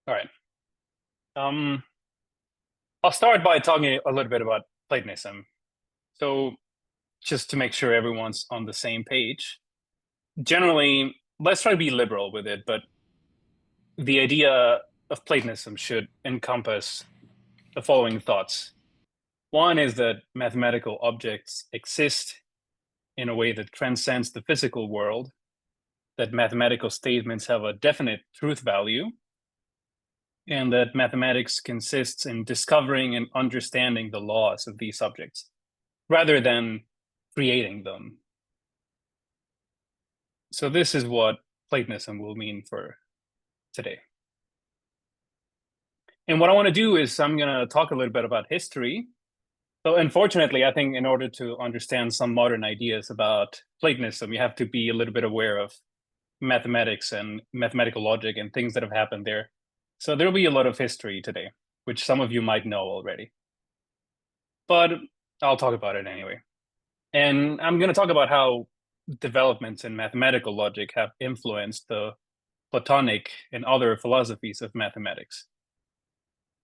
All right. Um, I'll start by talking a little bit about Platonism. So, just to make sure everyone's on the same page, generally, let's try to be liberal with it, but the idea of Platonism should encompass the following thoughts. One is that mathematical objects exist in a way that transcends the physical world, that mathematical statements have a definite truth value, and that mathematics consists in discovering and understanding the laws of these objects rather than creating them. So this is what Platonism will mean for today. And what I want to do is I'm going to talk a little bit about history. So unfortunately, I think in order to understand some modern ideas about Platonism, you have to be a little bit aware of mathematics and mathematical logic and things that have happened there. So there'll be a lot of history today, which some of you might know already. But I'll talk about it anyway. And I'm going to talk about how developments in mathematical logic have influenced the Platonic and other philosophies of mathematics.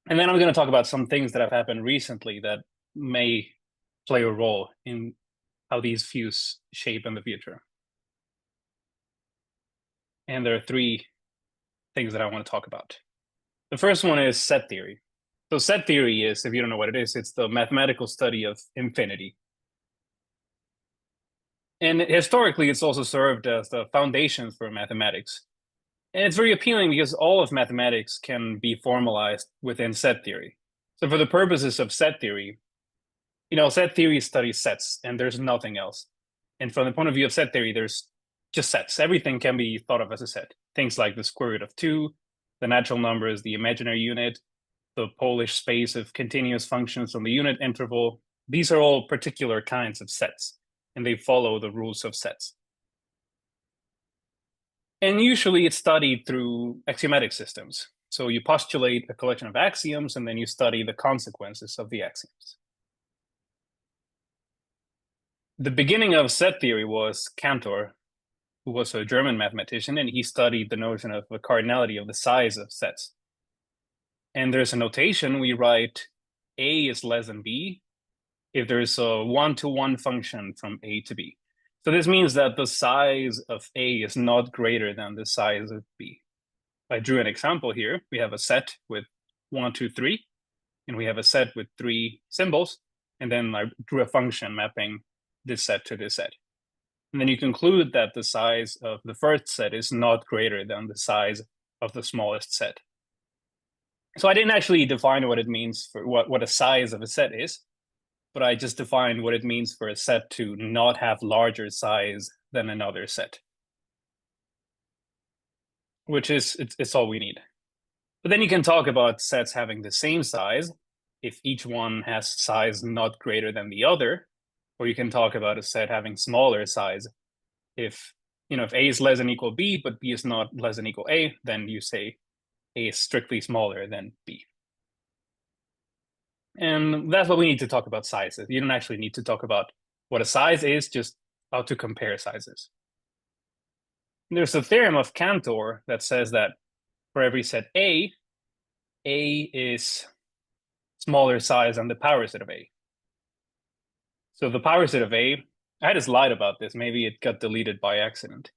And then I'm going to talk about some things that have happened recently that may play a role in how these views shape in the future. And there are three things that I want to talk about. The first one is set theory. So set theory is, if you don't know what it is, it's the mathematical study of infinity. And historically, it's also served as the foundation for mathematics. And it's very appealing because all of mathematics can be formalized within set theory. So for the purposes of set theory, set theory studies sets and there's nothing else. And from the point of view of set theory, there's just sets. Everything can be thought of as a set. Things like the square root of 2, the natural numbers, the imaginary unit, the Polish space of continuous functions on the unit interval. These are all particular kinds of sets, and they follow the rules of sets. And usually it's studied through axiomatic systems. So you postulate a collection of axioms, and then you study the consequences of the axioms. The beginning of set theory was Cantor, who was a German mathematician, and he studied the notion of the cardinality of the size of sets. And there's a notation we write A is less than B if there's a one-to-one function from A to B. So this means that the size of A is not greater than the size of B. I drew an example here. We have a set with 1, 2, 3, and we have a set with 3 symbols, and then I drew a function mapping this set to this set. And then you conclude that the size of the first set is not greater than the size of the smallest set. So I didn't actually define what it means for what a size of a set is, but I just defined what it means for a set to not have larger size than another set, which is it's all we need. But then you can talk about sets having the same size if each one has size not greater than the other, or you can talk about a set having smaller size if if A is less than equal B, but B is not less than equal A, then you say A is strictly smaller than B. And that's what we need to talk about sizes. You don't actually need to talk about what a size is, just how to compare sizes. There's a theorem of Cantor that says that for every set A is smaller size than the power set of A. So the power set of A, I had a slide about this, maybe it got deleted by accident.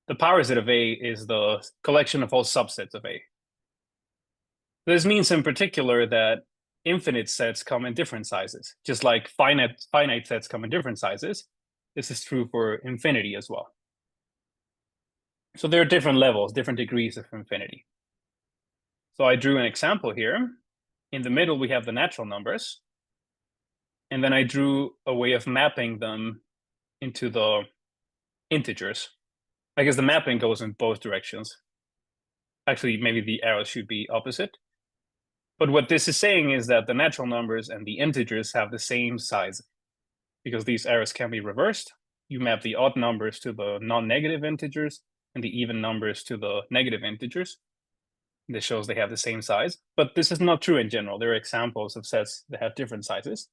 The power set of A is the collection of all subsets of A. This means in particular that infinite sets come in different sizes, just like finite sets come in different sizes. This is true for infinity as well. So there are different levels, different degrees of infinity. So I drew an example here. In the middle, we have the natural numbers. And then I drew a way of mapping them into the integers. I guess the mapping goes in both directions. Actually, maybe the arrows should be opposite. But what this is saying is that the natural numbers and the integers have the same size because these arrows can be reversed. You map the odd numbers to the non-negative integers and the even numbers to the negative integers. This shows they have the same size, but this is not true in general. There are examples of sets that have different sizes.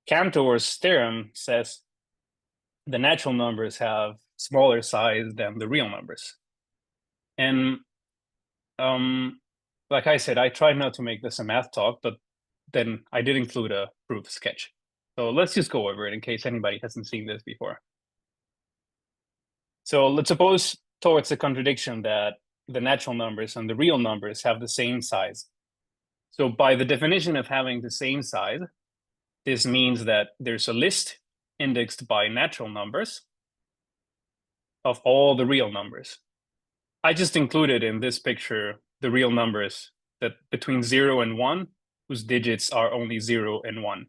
Cantor's theorem says the natural numbers have smaller size than the real numbers. And like I said, I tried not to make this a math talk, but then I did include a proof sketch. So let's just go over it in case anybody hasn't seen this before. So let's suppose towards the contradiction that the natural numbers and the real numbers have the same size. So by the definition of having the same size, this means that there's a list indexed by natural numbers of all the real numbers. I just included in this picture the real numbers that between 0 and 1, whose digits are only 0 and 1.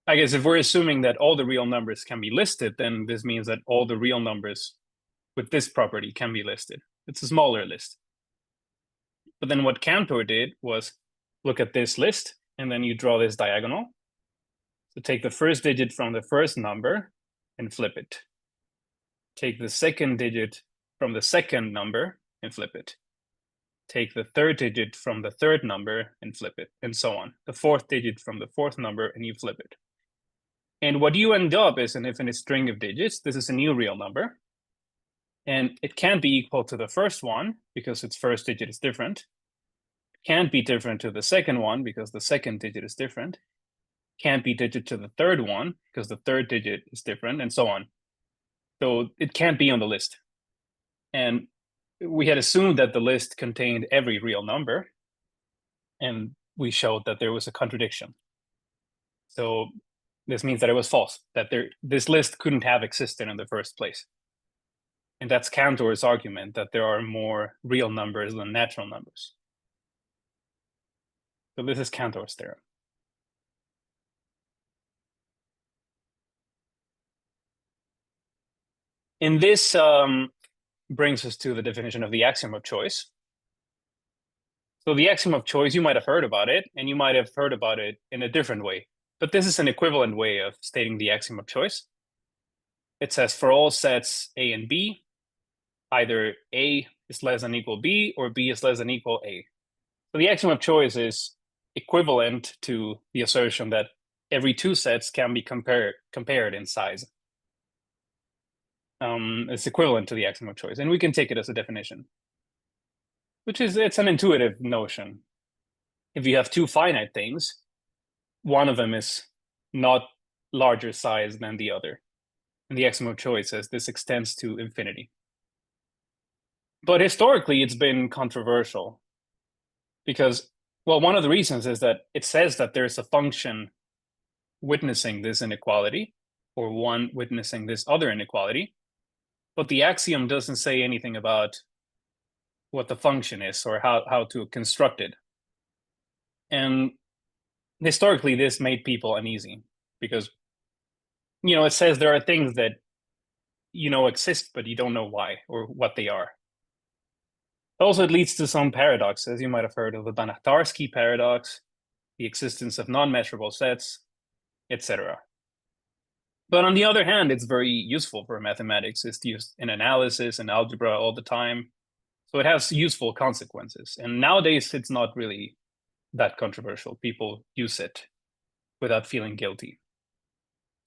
I guess if we're assuming that all the real numbers can be listed, then this means that all the real numbers with this property can be listed. It's a smaller list. But then what Cantor did was look at this list, and then you draw this diagonal. So take the first digit from the first number and flip it. Take the second digit from the second number and flip it. Take the third digit from the third number and flip it, and so on. The fourth digit from the fourth number, and you flip it. And what you end up is an infinite string of digits. This is a new real number. And it can't be equal to the first one because its first digit is different. It can't be different to the second one because the second digit is different. It can't be digit to the third one because the third digit is different, and so on. So it can't be on the list. And we had assumed that the list contained every real number, and we showed that there was a contradiction. So this means that it was false, that this list couldn't have existed in the first place. And that's Cantor's argument that there are more real numbers than natural numbers. So this is Cantor's theorem. And this brings us to the definition of the axiom of choice. So the axiom of choice, you might have heard about it, and you might have heard about it in a different way. But this is an equivalent way of stating the axiom of choice. It says for all sets A and B, either A is less than equal B or B is less than equal A. So the axiom of choice is equivalent to the assertion that every two sets can be compared in size. It's equivalent to the axiom of choice, and we can take it as a definition, which is, it's an intuitive notion. If you have two finite things, one of them is not larger size than the other. And the axiom of choice says this extends to infinity. But historically, it's been controversial because, well, one of the reasons is that it says that there's a function witnessing this inequality or one witnessing this other inequality, but the axiom doesn't say anything about what the function is or how to construct it. And historically, this made people uneasy because, it says there are things that exist, but you don't know why or what they are. Also, it leads to some paradoxes. You might have heard of the Banach-Tarski paradox, the existence of non-measurable sets, etc. But on the other hand, it's very useful for mathematics. It's used in analysis and algebra all the time. So it has useful consequences. And nowadays, it's not really that controversial. People use it without feeling guilty.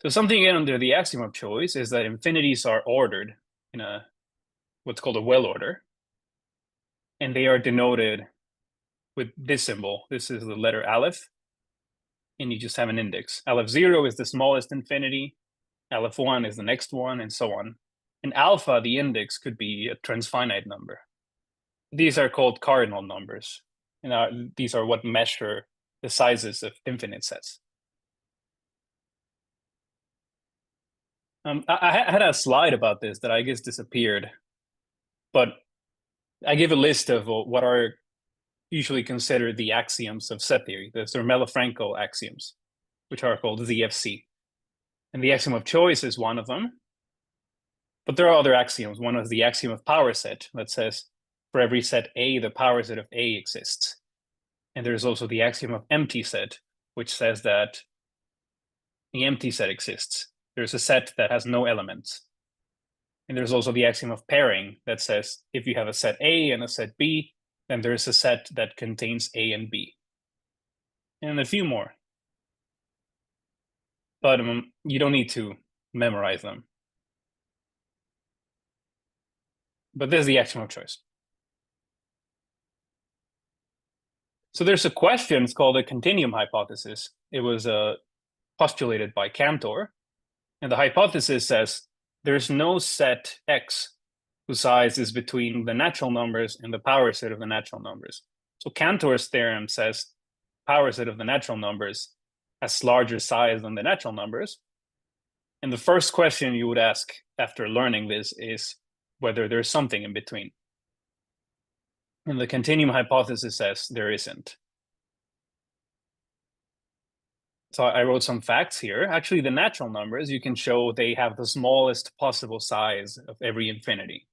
So something under the axiom of choice is that infinities are ordered in what's called a well order. And they are denoted with this symbol. This is the letter Aleph. And you just have an index. Aleph 0 is the smallest infinity. Aleph 1 is the next one, and so on. And alpha, the index, could be a transfinite number. These are called cardinal numbers. And these are what measure the sizes of infinite sets. I had a slide about this that I guess disappeared, but I give a list of what are usually considered the axioms of set theory, the Zermelo-Fraenkel axioms, which are called ZFC. And the axiom of choice is one of them. But there are other axioms. One is the axiom of power set that says for every set A, the power set of A exists. And there's also the axiom of empty set, which says that the empty set exists. There's a set that has no elements. And there's also the axiom of pairing that says if you have a set A and a set B, then there's a set that contains A and B. And a few more. But you don't need to memorize them. But this is the axiom of choice. So there's a question, it's called the continuum hypothesis. It was postulated by Cantor. And the hypothesis says there's no set X whose size is between the natural numbers and the power set of the natural numbers. So Cantor's theorem says power set of the natural numbers has larger size than the natural numbers. And the first question you would ask after learning this is whether there's something in between. And the continuum hypothesis says there isn't. So I wrote some facts here. Actually, the natural numbers, you can show they have the smallest possible size of every infinity.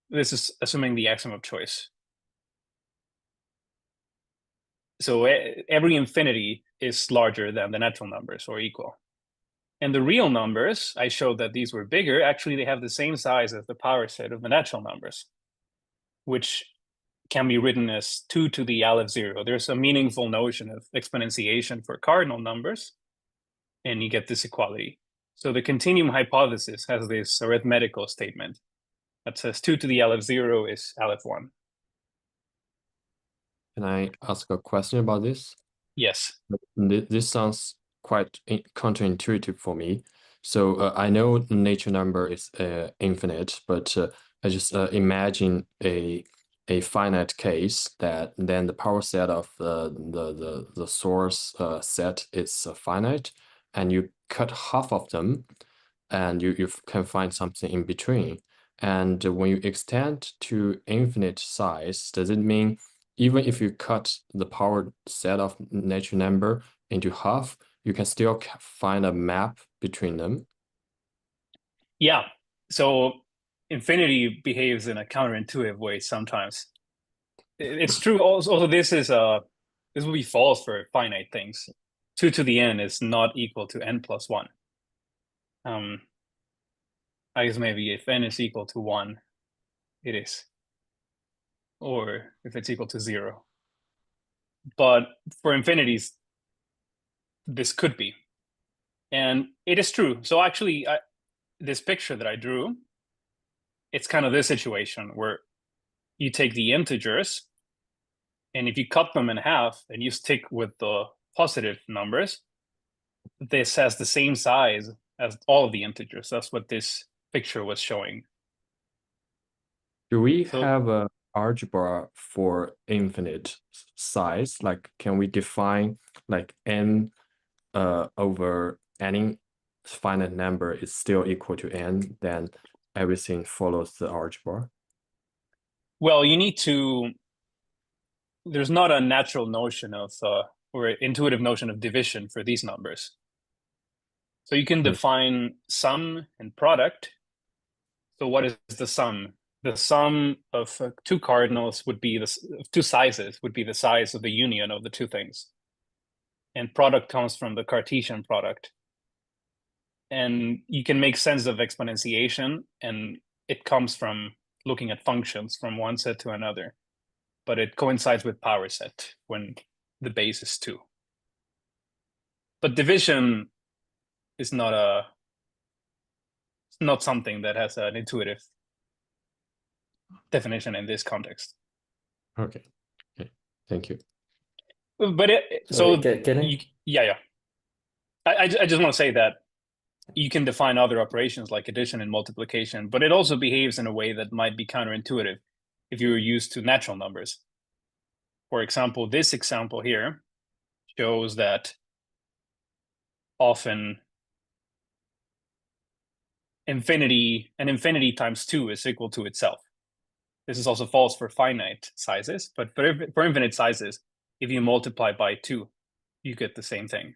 This is assuming the axiom of choice. So every infinity is larger than the natural numbers or equal. And the real numbers, I showed that these were bigger. Actually, they have the same size as the power set of the natural numbers, which can be written as 2 to the aleph 0. There's a meaningful notion of exponentiation for cardinal numbers, and you get this equality. So the continuum hypothesis has this arithmetical statement that says 2 to the aleph 0 is aleph 1. Can I ask a question about this? Yes. This sounds quite counterintuitive for me. So I know the nature number is infinite, but I just imagine a finite case that then the power set of the source set is finite, and you cut half of them, and you can find something in between. And when you extend to infinite size, does it mean even if you cut the power set of natural number into half, you can still find a map between them? Yeah. So infinity behaves in a counterintuitive way sometimes. It's true. Also, this will be false for finite things. 2 to the n is not equal to n plus 1. I guess maybe if n is equal to 1, it is. Or if it's equal to 0. But for infinities, this could be. And it is true. So actually, this picture that I drew, it's kind of this situation where you take the integers, and if you cut them in half and you stick with the positive numbers, this has the same size as all of the integers. That's what this picture was showing. Do we So, have a algebra for infinite size? Like, can we define like n over any finite number is still equal to n, then everything follows the algebra? well, you need to, there's not a natural notion of, or intuitive notion of division for these numbers. So you can define sum and product. So what is the sum? The sum of two cardinals would be two sizes would be the size of the union of the two things. And product comes from the Cartesian product. And you can make sense of exponentiation, and it comes from looking at functions from one set to another. But it coincides with power set when the base is 2. But division is not something that has an intuitive definition in this context. Okay. Thank you. But Can I? Yeah. I just want to say that you can define other operations like addition and multiplication, but it also behaves in a way that might be counterintuitive if you're used to natural numbers. For example, this example here shows that often an infinity times 2 is equal to itself. This is also false for finite sizes, but for infinite sizes, if you multiply by 2, you get the same thing.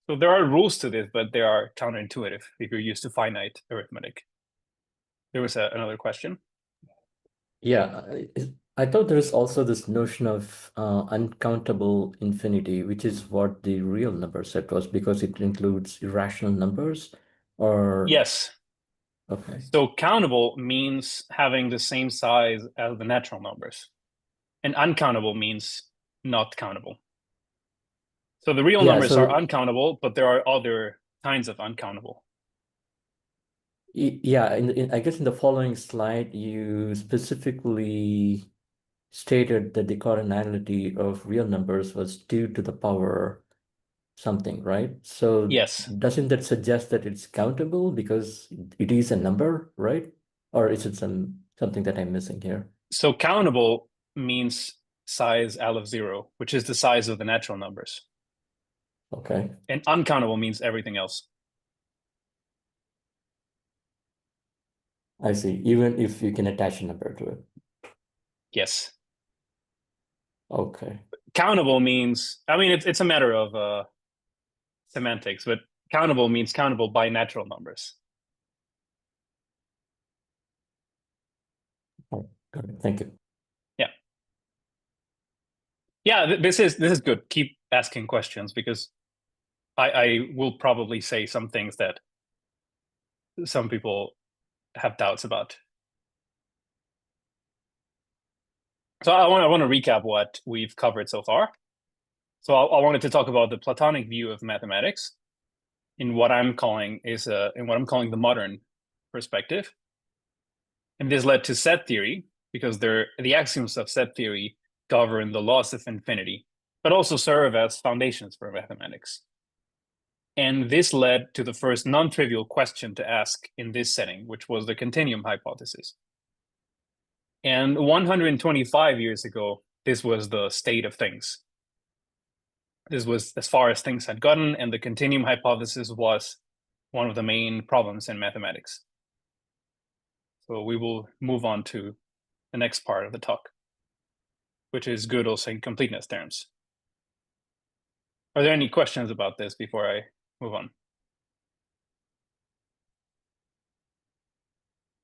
So there are rules to this, but they are counterintuitive if you're used to finite arithmetic. There was another question. Yeah, I thought there's also this notion of uncountable infinity, which is what the real number set was, because it includes irrational numbers, or... Yes. Okay. So countable means having the same size as the natural numbers, and uncountable means not countable. So the real numbers are uncountable, but there are other kinds of uncountable. Yeah, I guess in the following slide, you specifically stated that the cardinality of real numbers was due to the power something, right? So Yes. doesn't that suggest that it's countable because it is a number, right? Or is it something that I'm missing here? So countable means size L of 0, which is the size of the natural numbers. Okay, And uncountable means everything else. I see. Even if you can attach a number to it. Yes. Okay. Countable means, I mean, it's a matter of semantics, but countable means countable by natural numbers. Oh, got it. Thank you. Yeah. Yeah, this is good. Keep asking questions because I will probably say some things that some people have doubts about. So I want to recap what we've covered so far. So I wanted to talk about the Platonic view of mathematics in what I'm calling the modern perspective. And this led to set theory because the axioms of set theory govern the laws of infinity, but also serve as foundations for mathematics. And this led to the first non-trivial question to ask in this setting, which was the continuum hypothesis. And 125 years ago, this was the state of things. This was as far as things had gotten, and the continuum hypothesis was one of the main problems in mathematics. So we will move on to the next part of the talk, which is Gödel's incompleteness theorems. Are there any questions about this before I move on?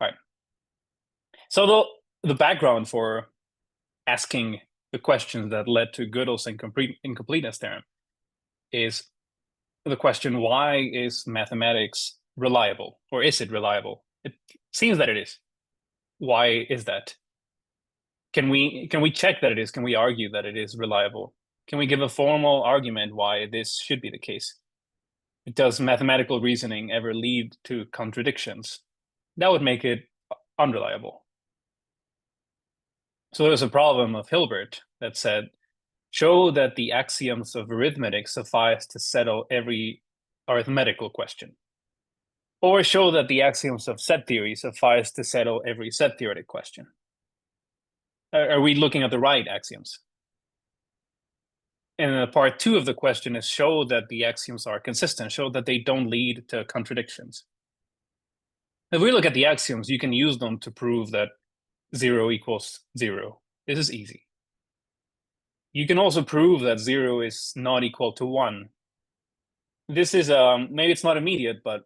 All right. So the background for asking the questions that led to Gödel's incompleteness theorem is the question, why is mathematics reliable? Or is it reliable? It seems that it is. Why is that? Can we check that it is? Can we argue that it is reliable? Can we give a formal argument why this should be the case? Does mathematical reasoning ever lead to contradictions? That would make it unreliable. So there's a problem of Hilbert that said, show that the axioms of arithmetic suffice to settle every arithmetical question. Or show that the axioms of set theory suffice to settle every set theoretic question. Are we looking at the right axioms? And part two of the question is show that the axioms are consistent, show that they don't lead to contradictions. If we look at the axioms, you can use them to prove that 0 equals 0. This is easy. You can also prove that 0 is not equal to 1. This is, maybe it's not immediate, but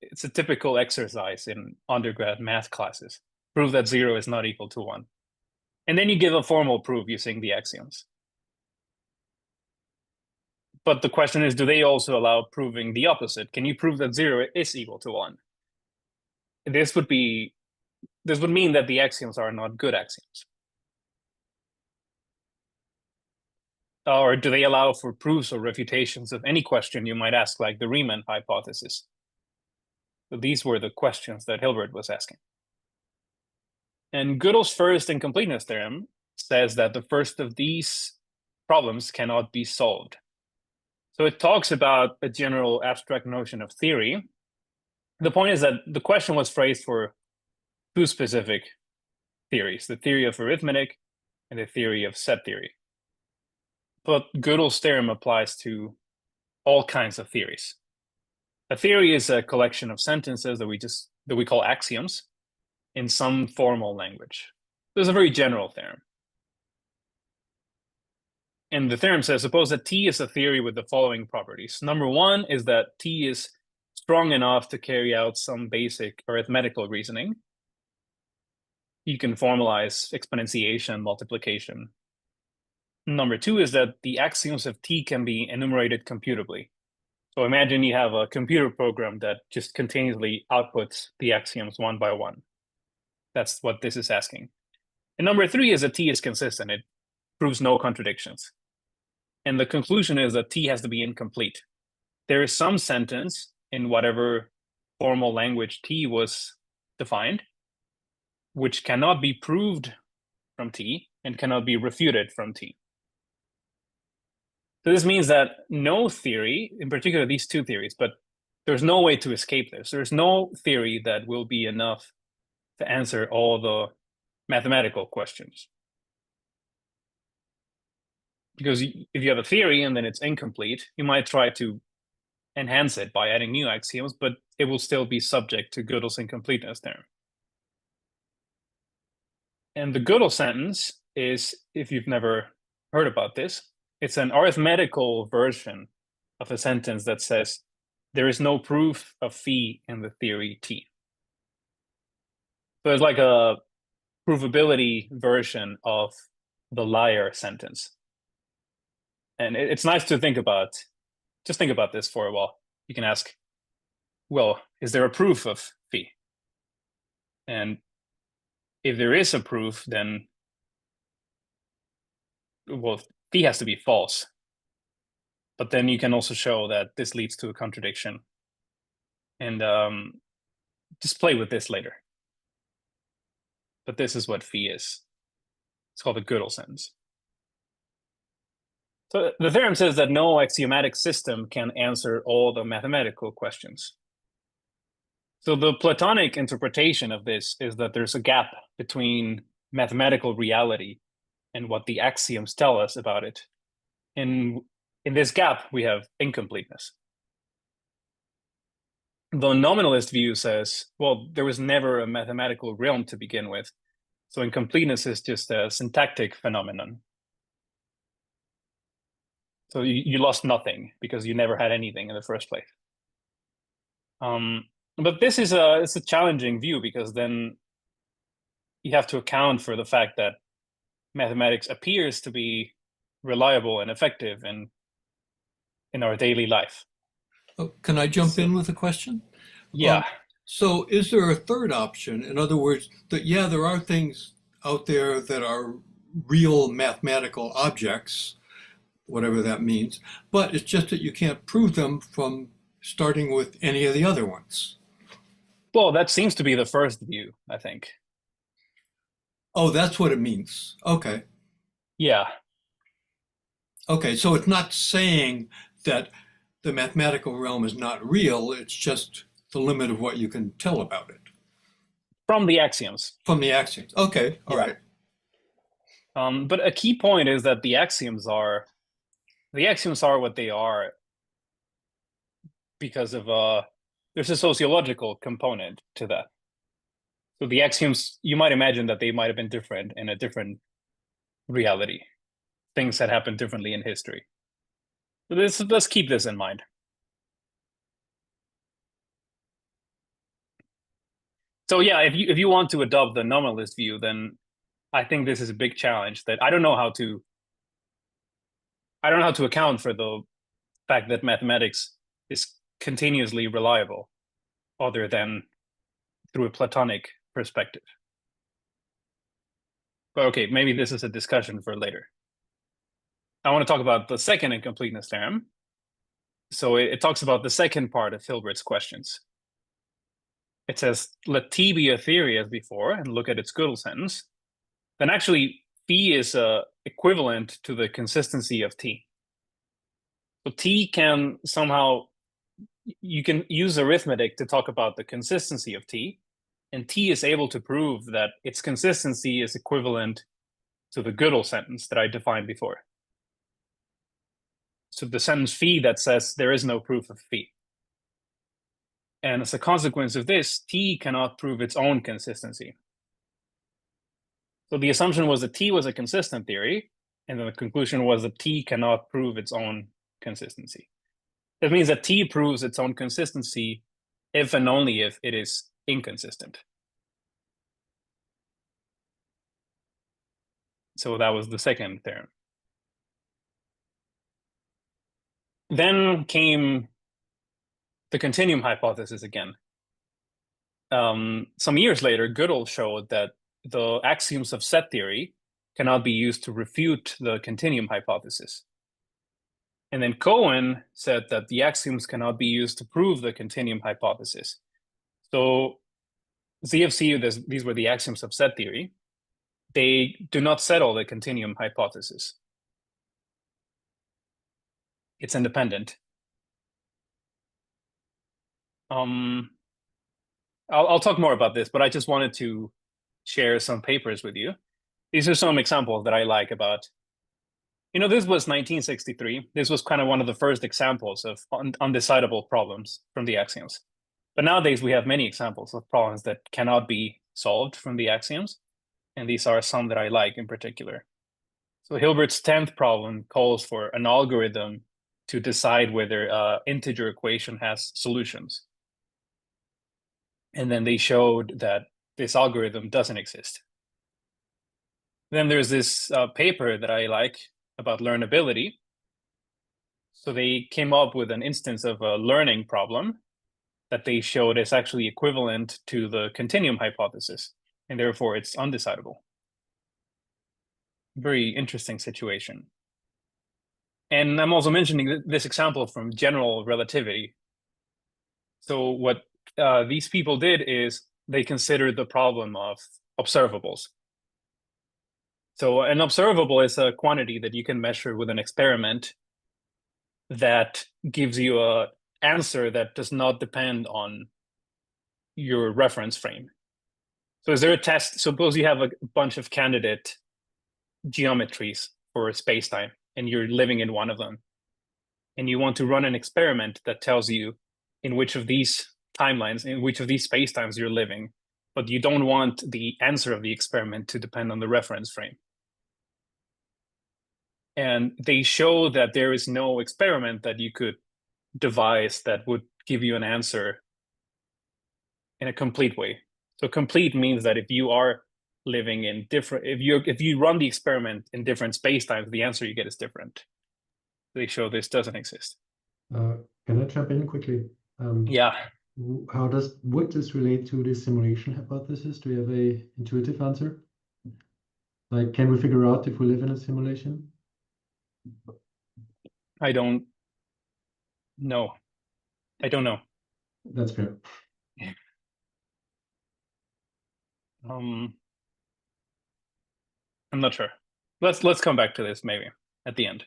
it's a typical exercise in undergrad math classes. Prove that 0 is not equal to 1. And then you give a formal proof using the axioms. But the question is, do they also allow proving the opposite? Can you prove that 0 is equal to 1? This would mean that the axioms are not good axioms. Or do they allow for proofs or refutations of any question you might ask, like the Riemann hypothesis? So these were the questions that Hilbert was asking. And Gödel's first incompleteness theorem says that the first of these problems cannot be solved. So it talks about a general abstract notion of theory. The point is that the question was phrased for two specific theories, the theory of arithmetic and the theory of set theory. But Gödel's theorem applies to all kinds of theories. A theory is a collection of sentences that we call axioms in some formal language. There's a very general theorem. And the theorem says, suppose that T is a theory with the following properties. Number one is that T is strong enough to carry out some basic arithmetical reasoning. You can formalize exponentiation, multiplication. Number two is that the axioms of T can be enumerated computably. So imagine you have a computer program that just continuously outputs the axioms one by one. That's what this is asking. And number three is that T is consistent. It proves no contradictions. And the conclusion is that T has to be incomplete. There is some sentence in whatever formal language T was defined, which cannot be proved from T and cannot be refuted from T. So this means that no theory, in particular these two theories, but there's no way to escape this. There's no theory that will be enough to answer all the mathematical questions. Because if you have a theory and then it's incomplete, you might try to enhance it by adding new axioms, but it will still be subject to Gödel's incompleteness theorem. And the Gödel sentence is, if you've never heard about this, it's an arithmetical version of a sentence that says there is no proof of phi in the theory T. So it's like a provability version of the liar sentence. And it's nice to think about, just think about this for a while. You can ask, well, is there a proof of phi? And if there is a proof, then, well, phi has to be false. But then you can also show that this leads to a contradiction. And just play with this later. But this is what phi is. It's called the Gödel sentence. So the theorem says that no axiomatic system can answer all the mathematical questions. So the Platonic interpretation of this is that there's a gap between mathematical reality and what the axioms tell us about it. In this gap, we have incompleteness. The nominalist view says, well, there was never a mathematical realm to begin with. So incompleteness is just a syntactic phenomenon. So you lost nothing because you never had anything in the first place. But this is it's a challenging view because then you have to account for the fact that mathematics appears to be reliable and effective in our daily life. Oh, can I jump in with a question? Yeah. So is there a third option? In other words, that yeah, there are things out there that are real mathematical objects, whatever that means, but it's just that you can't prove them from starting with any of the other ones. Well, that seems to be the first view, I think. Oh, that's what it means. Okay. Yeah. Okay, so it's not saying that the mathematical realm is not real, it's just the limit of what you can tell about it. From the axioms. From the axioms. Okay, all right. But a key point is that the axioms are what they are because of there's a sociological component to that. So the axioms, you might imagine that they might have been different in a different reality. Things that happened differently in history. So let's keep this in mind. So yeah, if you want to adopt the nominalist view, then I think this is a big challenge that I don't know how to account for the fact that mathematics is continuously reliable, other than through a Platonic perspective. But okay, maybe this is a discussion for later. I want to talk about the second incompleteness theorem. So it talks about the second part of Hilbert's questions. It says, let T be a theory as before, and look at its Gödel sentence. Then actually, phi is equivalent to the consistency of T. So T can somehow, you can use arithmetic to talk about the consistency of T, and T is able to prove that its consistency is equivalent to the Gödel sentence that I defined before. So the sentence phi that says there is no proof of phi. And as a consequence of this, T cannot prove its own consistency. So the assumption was that T was a consistent theory, and then the conclusion was that T cannot prove its own consistency. That means that T proves its own consistency if and only if it is inconsistent. So that was the second theorem. Then came the continuum hypothesis again. Some years later, Gödel showed that the axioms of set theory cannot be used to refute the continuum hypothesis. And then Cohen said that the axioms cannot be used to prove the continuum hypothesis. So ZFC, these were the axioms of set theory. They do not settle the continuum hypothesis. It's independent. I'll talk more about this, but I just wanted to share some papers with you. These are some examples that I like about. This was 1963. This was kind of one of the first examples of undecidable problems from the axioms. But nowadays we have many examples of problems that cannot be solved from the axioms. And these are some that I like in particular. So Hilbert's 10th problem calls for an algorithm to decide whether an integer equation has solutions. And then they showed that this algorithm doesn't exist. Then there's this paper that I like about learnability. So they came up with an instance of a learning problem that they showed is actually equivalent to the continuum hypothesis, and therefore it's undecidable. Very interesting situation. And I'm also mentioning this example from general relativity. So what these people did is they considered the problem of observables. So an observable is a quantity that you can measure with an experiment that gives you an answer that does not depend on your reference frame. So is there a test? Suppose you have a bunch of candidate geometries for space-time, and you're living in one of them. And you want to run an experiment that tells you in which of these timelines, in which of these space-times you're living, but you don't want the answer of the experiment to depend on the reference frame. And they show that there is no experiment that you could devise that would give you an answer in a complete way. So complete means that if you are living in different, if you run the experiment in different spacetimes, the answer you get is different. They show this doesn't exist. Can I jump in quickly? Yeah. Would this relate to the simulation hypothesis? Do you have a intuitive answer? Like, can we figure out if we live in a simulation? I don't know. That's fair. I'm not sure. Let's come back to this maybe at the end.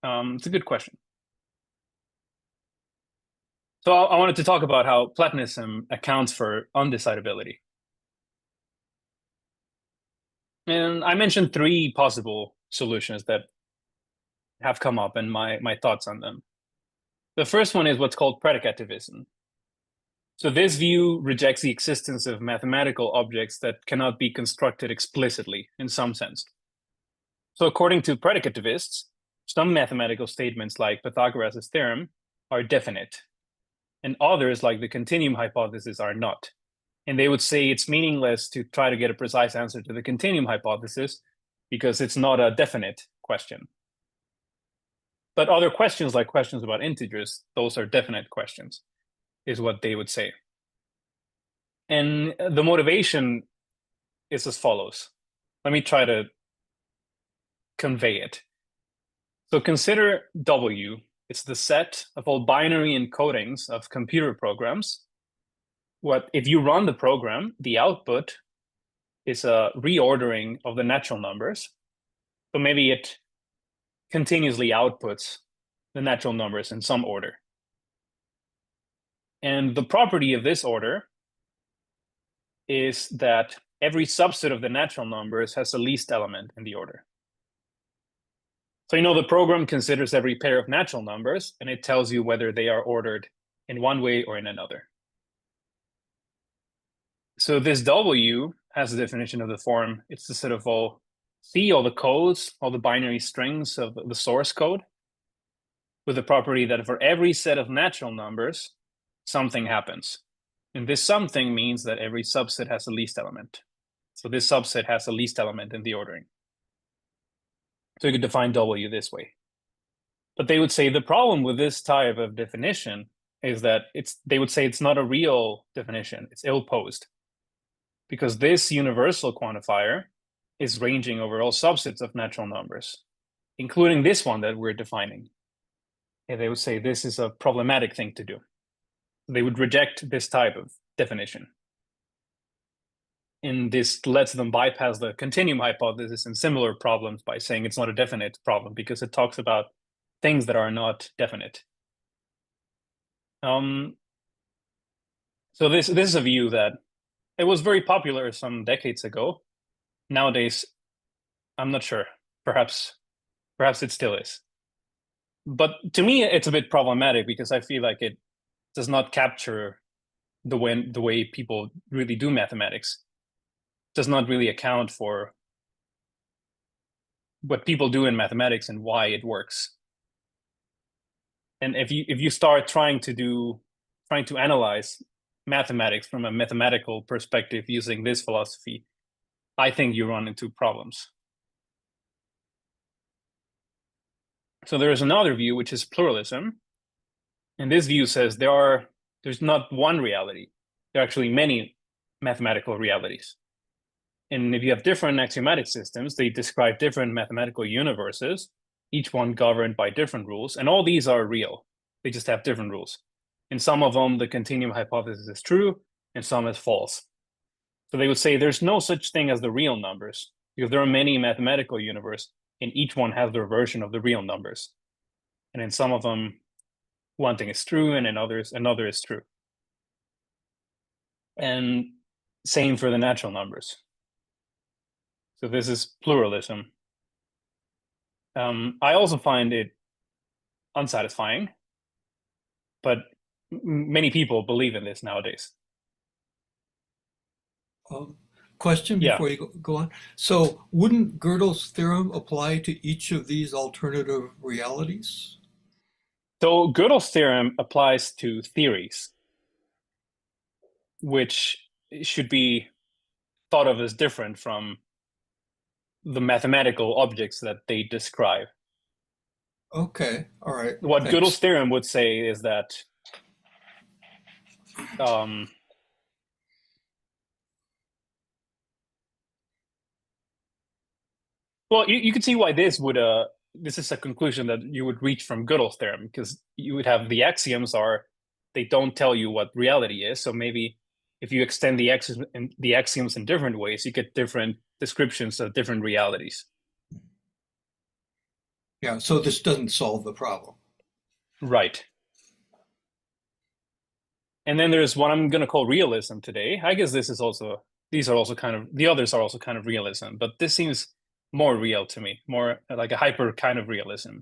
It's a good question. So I wanted to talk about how Platonism accounts for undecidability. And I mentioned three possible solutions that have come up and my thoughts on them. The first one is what's called predicativism. So this view rejects the existence of mathematical objects that cannot be constructed explicitly in some sense. So according to predicativists, some mathematical statements like Pythagoras' theorem are definite, and others like the continuum hypothesis are not. And they would say it's meaningless to try to get a precise answer to the continuum hypothesis because it's not a definite question. But other questions, like questions about integers, those are definite questions, is what they would say. And the motivation is as follows. Let me try to convey it. So consider W. It's the set of all binary encodings of computer programs. If you run the program, the output is a reordering of the natural numbers. So maybe it continuously outputs the natural numbers in some order. And the property of this order is that every subset of the natural numbers has a least element in the order. So the program considers every pair of natural numbers, and it tells you whether they are ordered in one way or in another. So this W has a definition of the form. It's the set of all the codes, all the binary strings of the source code, with the property that for every set of natural numbers, something happens. And this something means that every subset has a least element. So this subset has a least element in the ordering. So you could define W this way. But they would say the problem with this type of definition is that they would say it's not a real definition. It's ill-posed. Because this universal quantifier is ranging over all subsets of natural numbers, including this one that we're defining. And they would say this is a problematic thing to do. They would reject this type of definition. And this lets them bypass the continuum hypothesis and similar problems by saying it's not a definite problem because it talks about things that are not definite. So this is a view that it was very popular some decades ago. Nowadays, I'm not sure. Perhaps it still is. But to me, it's a bit problematic because I feel like it does not capture the way people really do mathematics. Does not really account for what people do in mathematics and why it works. And if you start trying to analyze mathematics from a mathematical perspective using this philosophy, I think you run into problems. So there is another view, which is pluralism. And this view says there's not one reality. There are actually many mathematical realities. And if you have different axiomatic systems, they describe different mathematical universes, each one governed by different rules. And all these are real. They just have different rules. In some of them, the continuum hypothesis is true, and some is false. So they would say there's no such thing as the real numbers, because there are many mathematical universes, and each one has their version of the real numbers. And in some of them, one thing is true, and in others, another is true. And same for the natural numbers. So this is pluralism. I also find it unsatisfying, but many people believe in this nowadays. Question Yeah. before you go on. So wouldn't Gödel's theorem apply to each of these alternative realities? So Gödel's theorem applies to theories, which should be thought of as different from the mathematical objects that they describe. Okay, all right. What Thanks. Gödel's theorem would say is that well, you could see why this is a conclusion that you would reach from Gödel's theorem, because you would have the axioms they don't tell you what reality is. So maybe if you extend the axioms in different ways, you get different descriptions of different realities. Yeah, so this doesn't solve the problem. Right. And then there's what I'm going to call realism today. I guess these are also the others are also kind of realism, but this seems more real to me, more like a hyper kind of realism,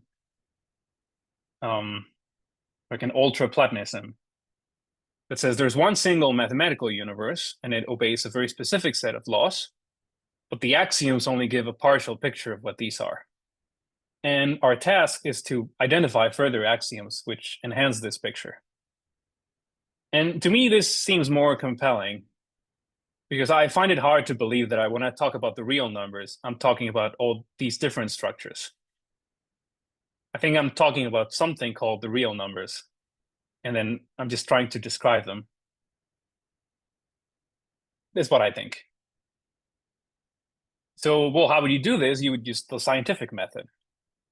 like an ultra Platonism that says there's one single mathematical universe and it obeys a very specific set of laws, but the axioms only give a partial picture of what these are. And our task is to identify further axioms which enhance this picture. And to me, this seems more compelling because I find it hard to believe that when I talk about the real numbers, I'm talking about all these different structures. I think I'm talking about something called the real numbers, and then I'm just trying to describe them. That's what I think. So, well, how would you do this? You would use the scientific method.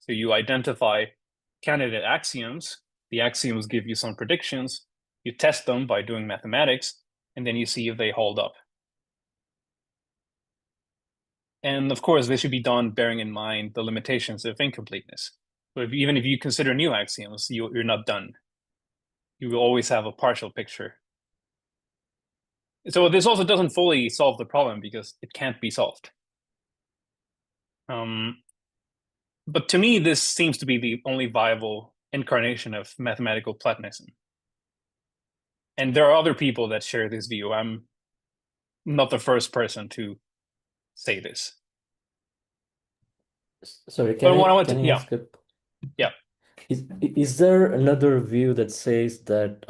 So you identify candidate axioms. The axioms give you some predictions. You test them by doing mathematics, and then you see if they hold up. And of course, this should be done bearing in mind the limitations of incompleteness. So even if you consider new axioms, you're not done. You will always have a partial picture. So this also doesn't fully solve the problem because it can't be solved. But to me, this seems to be the only viable incarnation of mathematical Platonism. And there are other people that share this view. I'm not the first person to say this. Sorry, But what I want to, can I ask a... Yeah. Is there another view that says that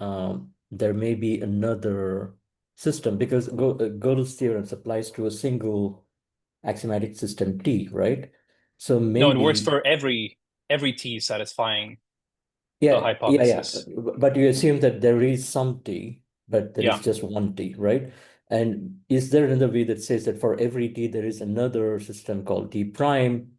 there may be another system? Because Gödel's theorem applies to a single axiomatic system T, right? So maybe... No, it works for every T satisfying the hypothesis. Yeah. But you assume that there is some T, but there is Yeah. just one T, right? And is there another view that says that for every T, there is another system called T prime?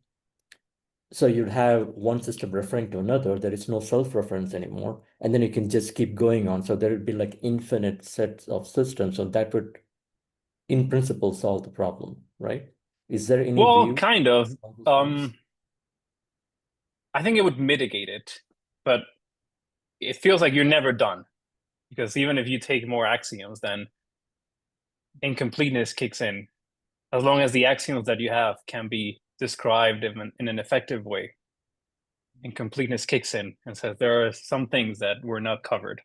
So you'd have one system referring to another. There is no self-reference anymore. and then you can just keep going on. So there would be like infinite sets of systems, so that would, in principle, solve the problem, right? Is there any Well, view kind of. on these things? I think it would mitigate it, but it feels like you're never done, because even if you take more axioms, then incompleteness kicks in. As long as the axioms that you have can be described in an effective way, incompleteness kicks in and says there are some things that were not covered.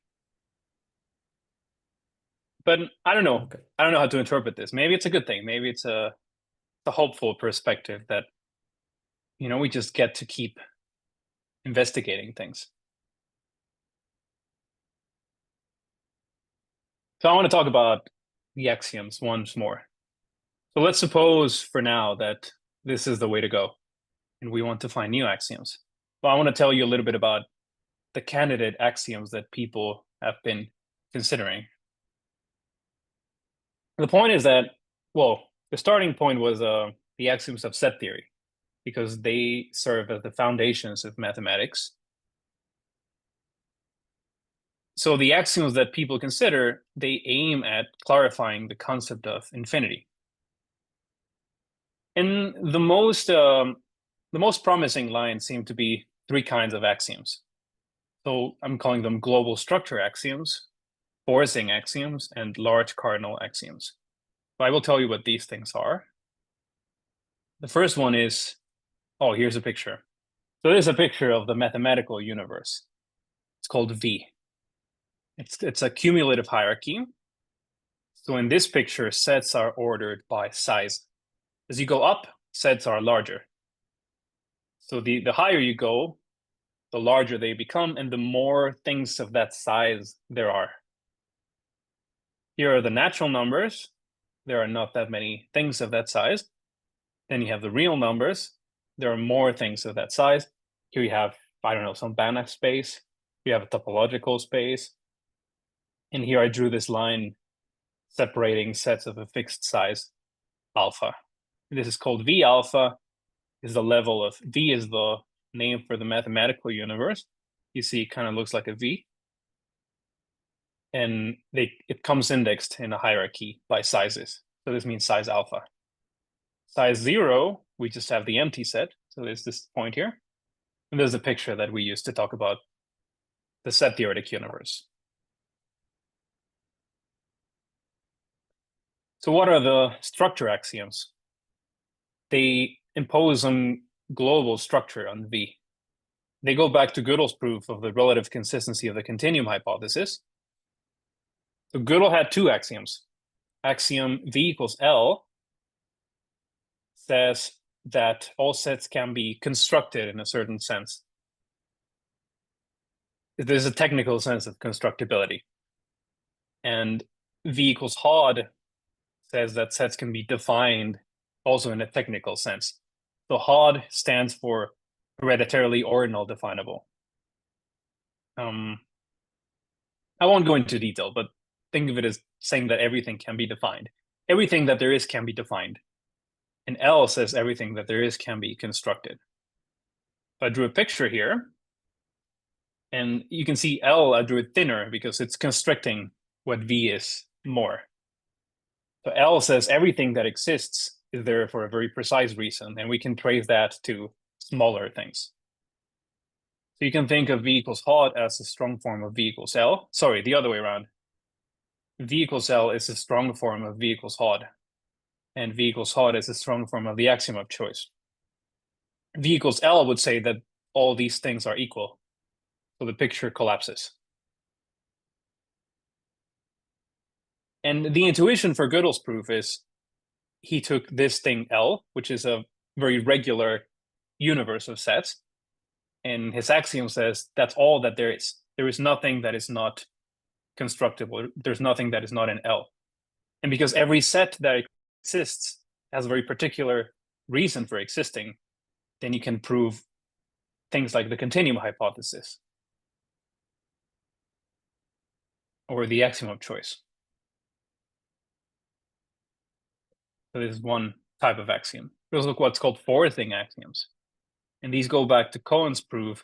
But I don't know. Okay. I don't know how to interpret this. Maybe it's a good thing. Maybe it's a hopeful perspective that, we just get to keep investigating things. So I want to talk about the axioms once more. So let's suppose for now that this is the way to go, and we want to find new axioms. Well, I want to tell you a little bit about the candidate axioms that people have been considering. The point is that, well, the starting point was the axioms of set theory, because they serve as the foundations of mathematics. So the axioms that people consider, they aim at clarifying the concept of infinity. And the most promising lines seem to be three kinds of axioms. So I'm calling them global structure axioms, forcing axioms, and large cardinal axioms. So I will tell you what these things are. The first one is, oh, here's a picture. So there's a picture of the mathematical universe. It's called V. It's a cumulative hierarchy. So in this picture, sets are ordered by size. As you go up, sets are larger. So the higher you go, the larger they become, and the more things of that size there are. Here are the natural numbers. There are not that many things of that size. Then you have the real numbers. There are more things of that size. Here you have, I don't know, some Banach space. You have a topological space. And here I drew this line separating sets of a fixed size, alpha. This is called V alpha. Is the level of V is the name for the mathematical universe. You see, it kind of looks like a V. And it comes indexed in a hierarchy by sizes. So this means size alpha. Size 0, we just have the empty set. So there's this point here. And there's a picture that we use to talk about the set theoretic universe. So what are the structure axioms? They impose some global structure on V. They go back to Gödel's proof of the relative consistency of the continuum hypothesis. So Gödel had two axioms. Axiom V equals L says that all sets can be constructed in a certain sense. There's a technical sense of constructibility. And V equals Hod says that sets can be defined also in a technical sense. So Hod stands for hereditarily ordinal definable. I won't go into detail, but think of it as saying that everything can be defined. Everything that there is can be defined. And L says everything that there is can be constructed. So I drew a picture here. And you can see L, I drew it thinner because it's constricting what V is more. So L says everything that exists is there for a very precise reason, and we can trace that to smaller things. So you can think of V equals Hod as a strong form of V equals L. Sorry, the other way around. V equals L is a strong form of V equals Hod, and V equals Hod is a strong form of the axiom of choice. V equals L would say that all these things are equal, so the picture collapses. And the intuition for Gödel's proof is he took this thing L, which is a very regular universe of sets, and his axiom says that's all that there is. There is nothing that is not constructible. There's nothing that is not in L. And because every set that exists has a very particular reason for existing, then you can prove things like the continuum hypothesis or the axiom of choice. So this is one type of axiom. There's what's called forcing axioms. And these go back to Cohen's proof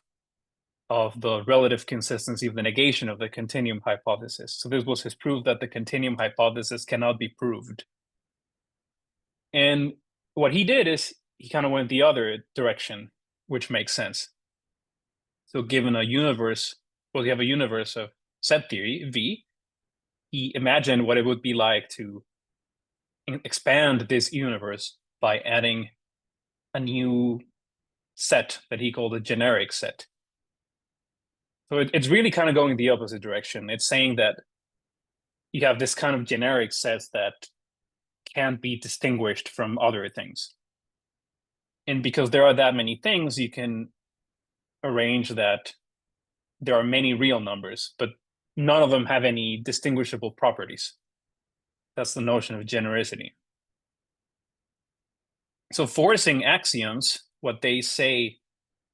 of the relative consistency of the negation of the continuum hypothesis. So this was his proof that the continuum hypothesis cannot be proved. And what he did is he kind of went the other direction, which makes sense. So given a universe, well, you have a universe of set theory, V, he imagined what it would be like to expand this universe by adding a new set that he called a generic set. So it's really kind of going the opposite direction. It's saying that you have this kind of generic set that can't be distinguished from other things. And because there are that many things, you can arrange that there are many real numbers, but none of them have any distinguishable properties. That's the notion of genericity. So forcing axioms, what they say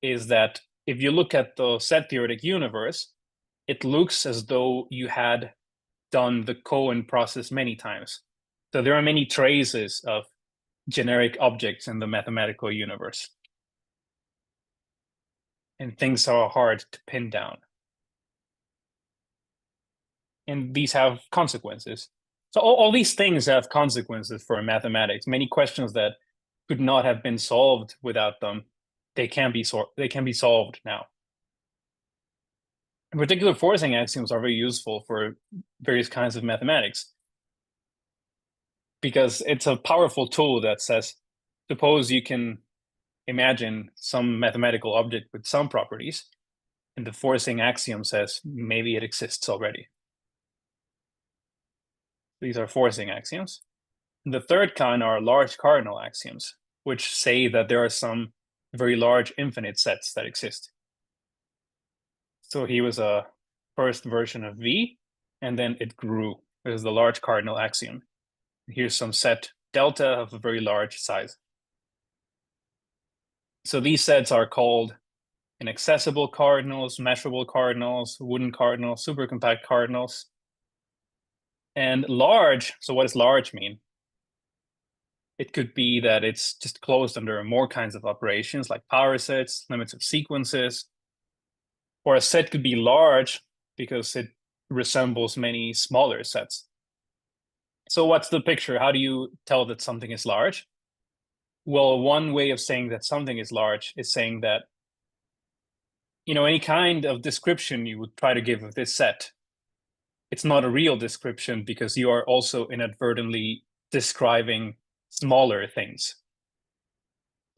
is that if you look at the set theoretic universe, it looks as though you had done the Cohen process many times. So there are many traces of generic objects in the mathematical universe. And things are hard to pin down. And these have consequences. So all these things have consequences for mathematics. Many questions that could not have been solved without them, they can be solved now. In particular, forcing axioms are very useful for various kinds of mathematics because it's a powerful tool that says, suppose you can imagine some mathematical object with some properties, and the forcing axiom says maybe it exists already. These are forcing axioms. And the third kind are large cardinal axioms, which say that there are some very large infinite sets that exist. So he was a first version of V, and then it grew. This is the large cardinal axiom. Here's some set delta of a very large size. So these sets are called inaccessible cardinals, measurable cardinals, wooden cardinals, supercompact cardinals. And large, so what does large mean? It could be that it's just closed under more kinds of operations like power sets, limits of sequences, or a set could be large because it resembles many smaller sets. So what's the picture? How do you tell that something is large? Well, one way of saying that something is large is saying that, any kind of description you would try to give of this set, it's not a real description because you are also inadvertently describing smaller things.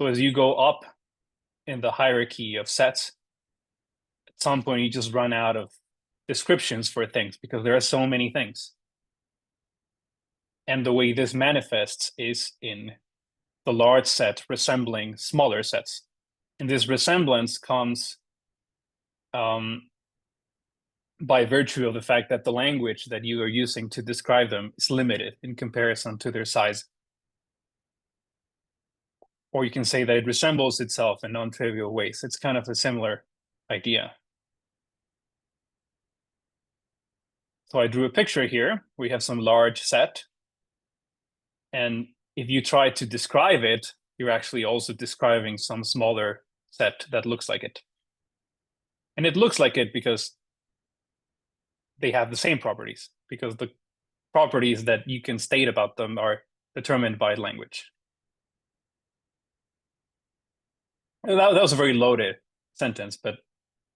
So as you go up in the hierarchy of sets, at some point you just run out of descriptions for things because there are so many things. And the way this manifests is in the large set resembling smaller sets. And this resemblance comes by virtue of the fact that the language that you are using to describe them is limited in comparison to their size. Or you can say that it resembles itself in non-trivial ways. It's kind of a similar idea. So I drew a picture here. We have some large set. And if you try to describe it, you're actually also describing some smaller set that looks like it. And it looks like it because they have the same properties, because the properties that you can state about them are determined by language. That was a very loaded sentence, but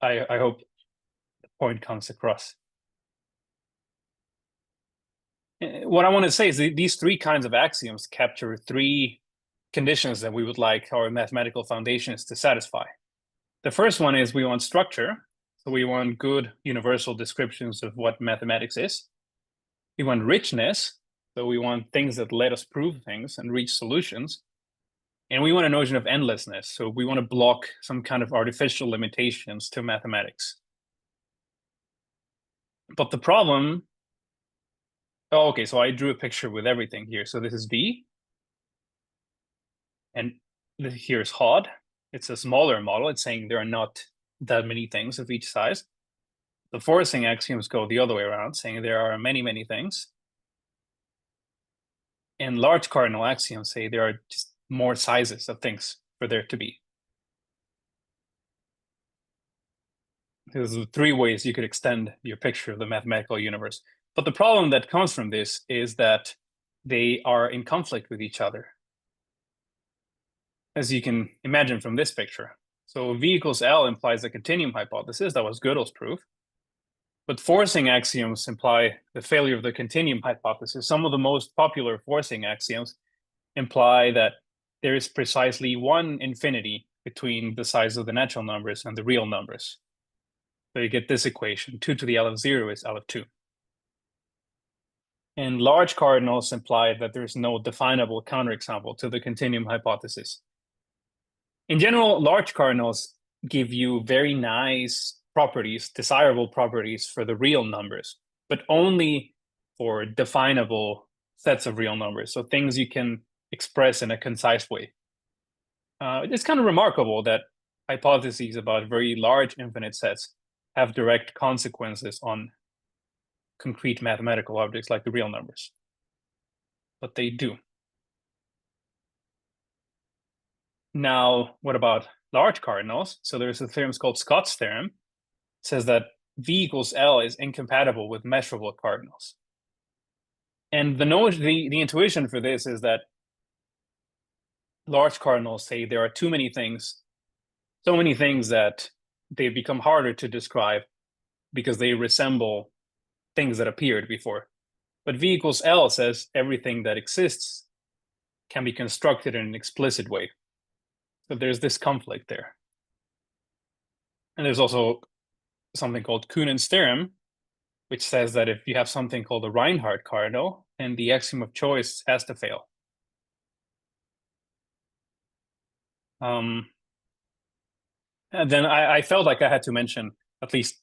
I hope the point comes across. What I want to say is these three kinds of axioms capture three conditions that we would like our mathematical foundations to satisfy. The first one is we want structure. So we want good universal descriptions of what mathematics is. We want richness. So we want things that let us prove things and reach solutions. And we want a notion of endlessness. So we want to block some kind of artificial limitations to mathematics. But the problem, okay, so I drew a picture with everything here. So this is V. And here's HOD. It's a smaller model. It's saying there are not that many things of each size. The forcing axioms go the other way around, saying there are many, many things. And large cardinal axioms say there are just more sizes of things for there to be. There's three ways you could extend your picture of the mathematical universe. But the problem that comes from this is that they are in conflict with each other, as you can imagine from this picture. So V equals L implies a continuum hypothesis. That was Gödel's proof. But forcing axioms imply the failure of the continuum hypothesis. Some of the most popular forcing axioms imply that there is precisely one infinity between the size of the natural numbers and the real numbers. So you get this equation, 2 to the L of 0 is L of 2. And large cardinals imply that there's no definable counterexample to the continuum hypothesis. In general, large cardinals give you very nice properties, desirable properties for the real numbers, but only for definable sets of real numbers, so things you can express in a concise way. It's kind of remarkable that hypotheses about very large infinite sets have direct consequences on concrete mathematical objects like the real numbers, but they do. Now, what about large cardinals? So there's a theorem called Scott's theorem. It says that V equals L is incompatible with measurable cardinals. And the intuition for this is that large cardinals say there are too many things, so many things that they become harder to describe because they resemble things that appeared before. But V equals L says everything that exists can be constructed in an explicit way. So there's this conflict there. And there's also something called Kunin's theorem, which says that if you have something called a Reinhardt cardinal, then the axiom of choice has to fail. And then I felt like I had to mention at least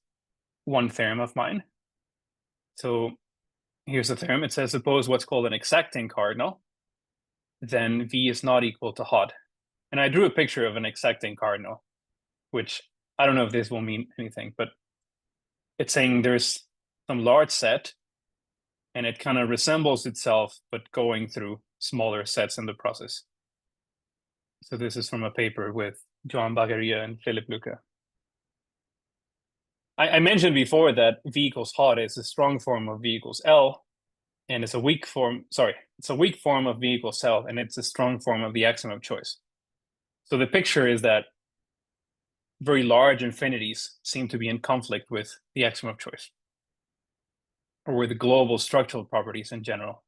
one theorem of mine. So here's the theorem. It says, suppose what's called an exacting cardinal, then V is not equal to HOD. And I drew a picture of an exacting cardinal, which I don't know if this will mean anything, but it's saying there's some large set and it kind of resembles itself, but going through smaller sets in the process. So this is from a paper with Joan Bagaria and Philip Luca. I mentioned before that V equals HOD is a strong form of V equals L, and it's a weak form, it's a weak form of V equals L, and it's a strong form of the axiom of choice. So the picture is that very large infinities seem to be in conflict with the axiom of choice, or with the global structural properties in general.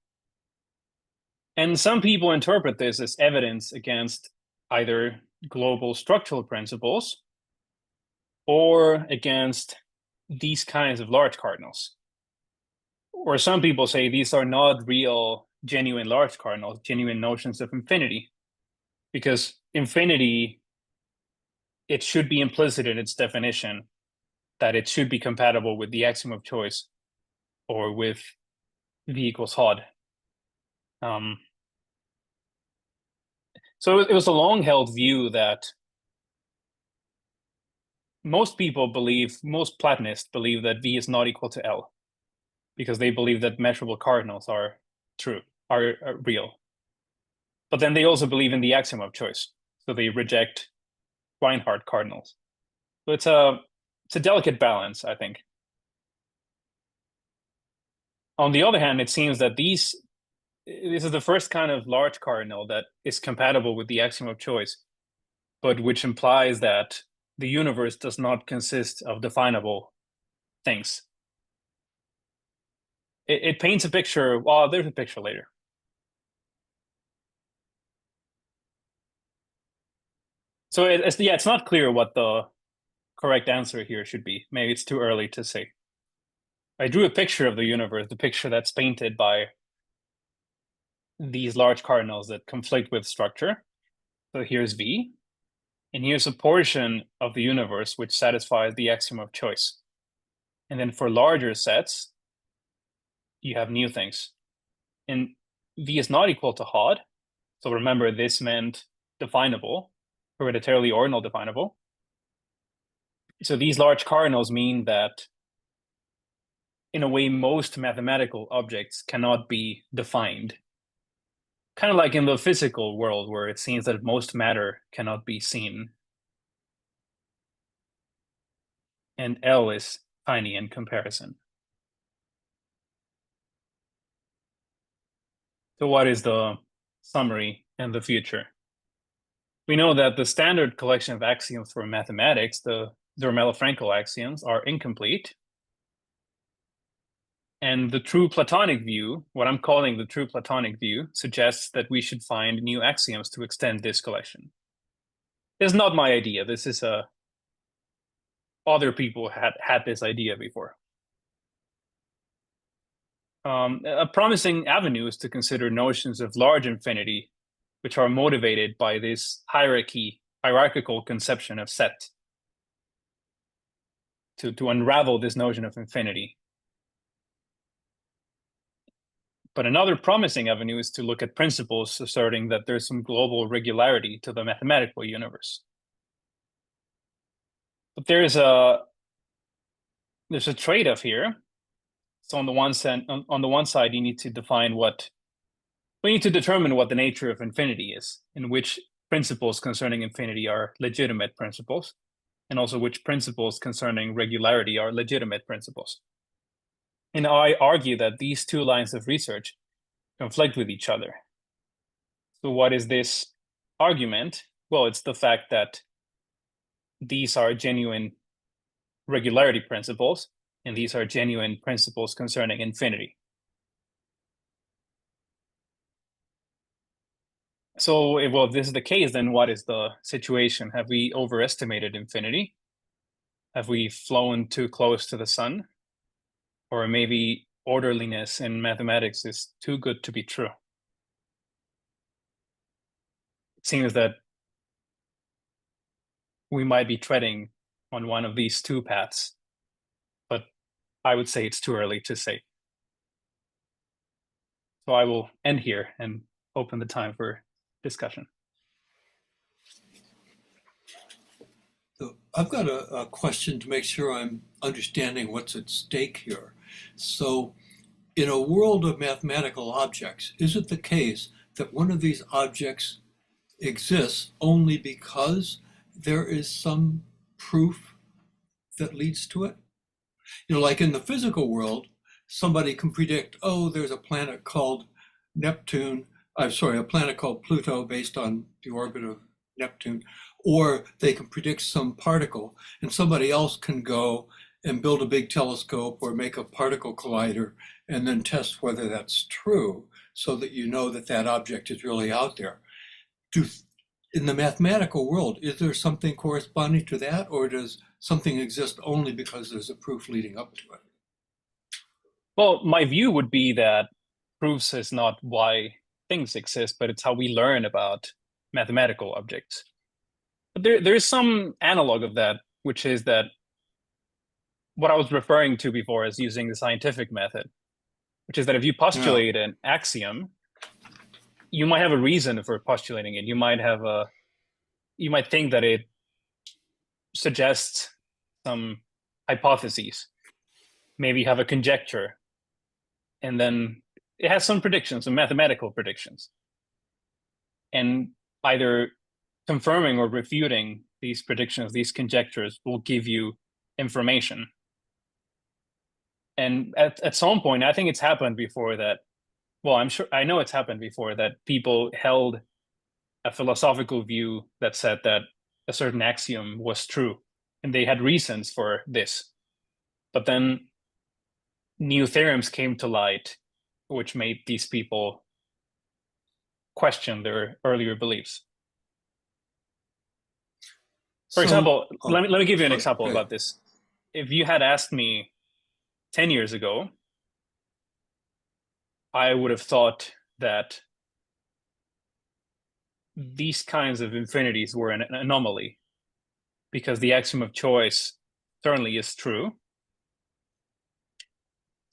And some people interpret this as evidence against either global structural principles or against these kinds of large cardinals. Or some people say these are not real, genuine large cardinals, genuine notions of infinity, because infinity, it should be implicit in its definition that it should be compatible with the axiom of choice or with V equals HOD. So it was a long-held view that most Platonists believe that V is not equal to L, because they believe that measurable cardinals are real. But then they also believe in the axiom of choice, so they reject Reinhardt cardinals. So it's a delicate balance, I think. On the other hand, it seems that this is the first kind of large cardinal that is compatible with the axiom of choice, but which implies that the universe does not consist of definable things. It paints a picture. Well, there's a picture later. So it's not clear what the correct answer here should be. Maybe it's too early to say. I drew a picture of the universe, the picture that's painted by these large cardinals that conflict with structure. So here's V, and here's a portion of the universe which satisfies the axiom of choice. And then for larger sets, you have new things. And V is not equal to HOD. So remember, this meant definable, hereditarily ordinal definable. So these large cardinals mean that, in a way, most mathematical objects cannot be defined. Kind of like in the physical world, where it seems that most matter cannot be seen. and L is tiny in comparison. So what is the summary and the future? We know that the standard collection of axioms for mathematics, the Zermelo-Fraenkel axioms, are incomplete. And the true Platonic view, what I'm calling the true Platonic view, suggests that we should find new axioms to extend this collection. This is not my idea. This is other people had this idea before. A promising avenue is to consider notions of large infinity, which are motivated by this hierarchical conception of set, to unravel this notion of infinity. But another promising avenue is to look at principles asserting that there's some global regularity to the mathematical universe. But there's a trade-off here. So on the one side, you need to we need to determine what the nature of infinity is, and which principles concerning infinity are legitimate principles, and also which principles concerning regularity are legitimate principles. And I argue that these two lines of research conflict with each other. So what is this argument? Well, it's the fact that these are genuine regularity principles, and these are genuine principles concerning infinity. So, if this is the case, then what is the situation? Have we overestimated infinity? Have we flown too close to the sun? Or maybe orderliness in mathematics is too good to be true? It seems that we might be treading on one of these two paths, but I would say it's too early to say. So I will end here and open the time for discussion. So I've got a question to make sure I'm understanding what's at stake here. So in a world of mathematical objects, is it the case that one of these objects exists only because there is some proof that leads to it? Like in the physical world, somebody can predict, oh, there's a planet called a planet called Pluto based on the orbit of Neptune, or they can predict some particle, and somebody else can go and build a big telescope or make a particle collider and then test whether that's true, so that you know that that object is really out there. In the mathematical world, is there something corresponding to that, or does something exist only because there's a proof leading up to it? Well, my view would be that proofs is not why things exist, but it's how we learn about mathematical objects. But there is some analog of that, which is that what I was referring to before as using the scientific method, which is that if you postulate an axiom, you might have a reason for postulating it. You might think that it suggests some hypotheses. Maybe you have a conjecture, and then it has some predictions, some mathematical predictions. And either confirming or refuting these predictions, these conjectures, will give you information. And at some point, I think it's happened before that, well, I know it's happened before that people held a philosophical view that said that a certain axiom was true, and they had reasons for this. But then new theorems came to light, which made these people question their earlier beliefs. For example, let me give you an example about this. If you had asked me 10 years ago, I would have thought that these kinds of infinities were an anomaly, because the axiom of choice certainly is true.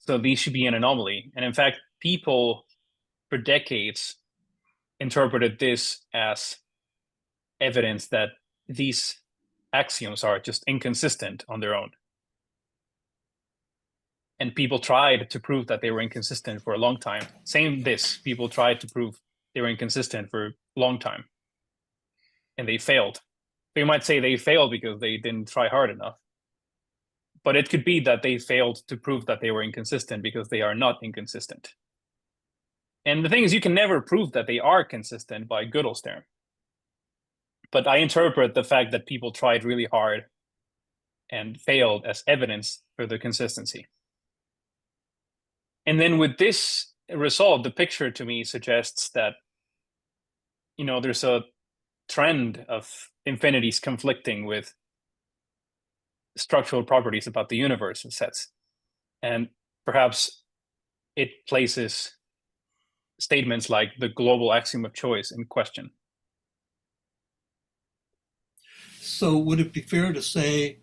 So these should be an anomaly. And in fact, people for decades interpreted this as evidence that these axioms are just inconsistent on their own. And people tried to prove that they were inconsistent for a long time. People tried to prove they were inconsistent for a long time. And they failed. You might say they failed because they didn't try hard enough. But it could be that they failed to prove that they were inconsistent because they are not inconsistent. And the thing is, you can never prove that they are consistent by Gödel's theorem. But I interpret the fact that people tried really hard and failed as evidence for the consistency. And then with this result, the picture to me suggests that, there's a trend of infinities conflicting with structural properties about the universe in sets. And perhaps it places statements like the global axiom of choice in question. So would it be fair to say,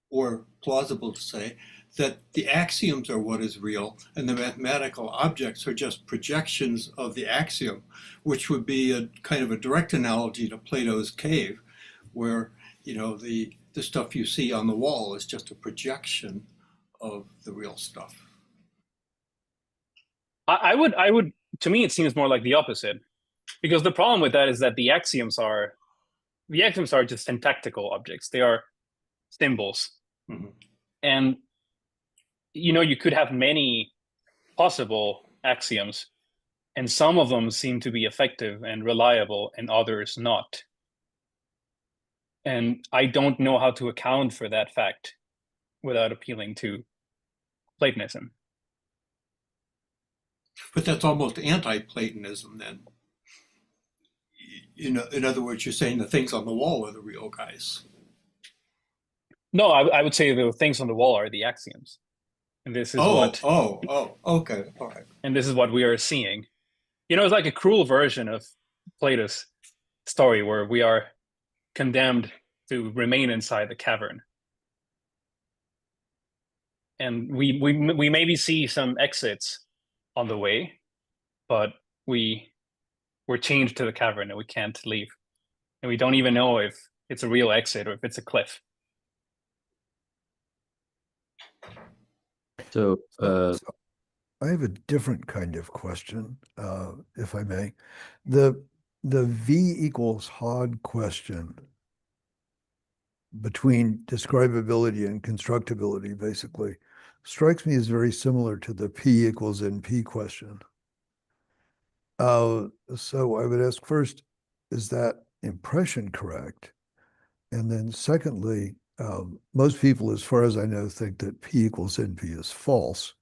or plausible to say, that the axioms are what is real and the mathematical objects are just projections of the axiom, which would be a kind of a direct analogy to Plato's cave, where the stuff you see on the wall is just a projection of the real stuff? I would, to me, it seems more like the opposite, because the problem with that is that the axioms are just syntactical objects. They are symbols. Mm-hmm. And, you could have many possible axioms, and some of them seem to be effective and reliable and others not. And I don't know how to account for that fact without appealing to Platonism. But that's almost anti-Platonism then. In other words, you're saying the things on the wall are the real guys. No, I would say the things on the wall are the axioms. And this is okay, all right. And this is what we are seeing. It's like a cruel version of Plato's story where we are condemned to remain inside the cavern. And we maybe see some exits on the way, but we're chained to the cavern and we can't leave. And we don't even know if it's a real exit or if it's a cliff. So, I have a different kind of question, if I may. The V equals Hod question between describability and constructibility basically strikes me as very similar to the P equals NP question. So I would ask first, is that impression correct? And then secondly, most people, as far as I know, think that P equals NP is false.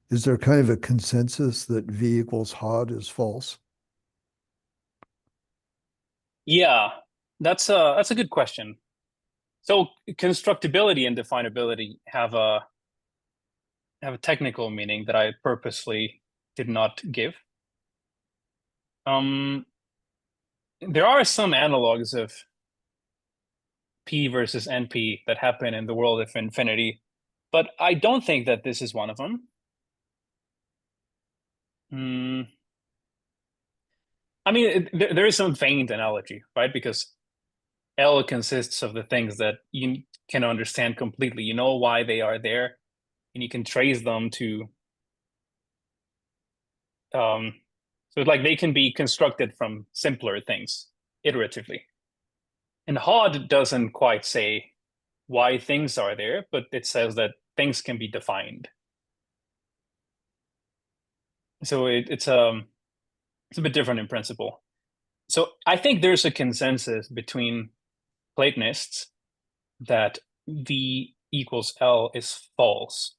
Is there kind of a consensus that V equals Hod is false? Yeah, that's a good question. So constructibility and definability have a technical meaning that I purposely did not give. There are some analogs of P versus NP that happen in the world of infinity, but I don't think that this is one of them. I mean, there is some faint analogy, right? Because L consists of the things that you can understand completely. You know why they are there, and you can trace them to. So like they can be constructed from simpler things iteratively. And Hod doesn't quite say why things are there, but it says that things can be defined. So it's a bit different in principle. So I think there's a consensus between Platonists that V equals L is false.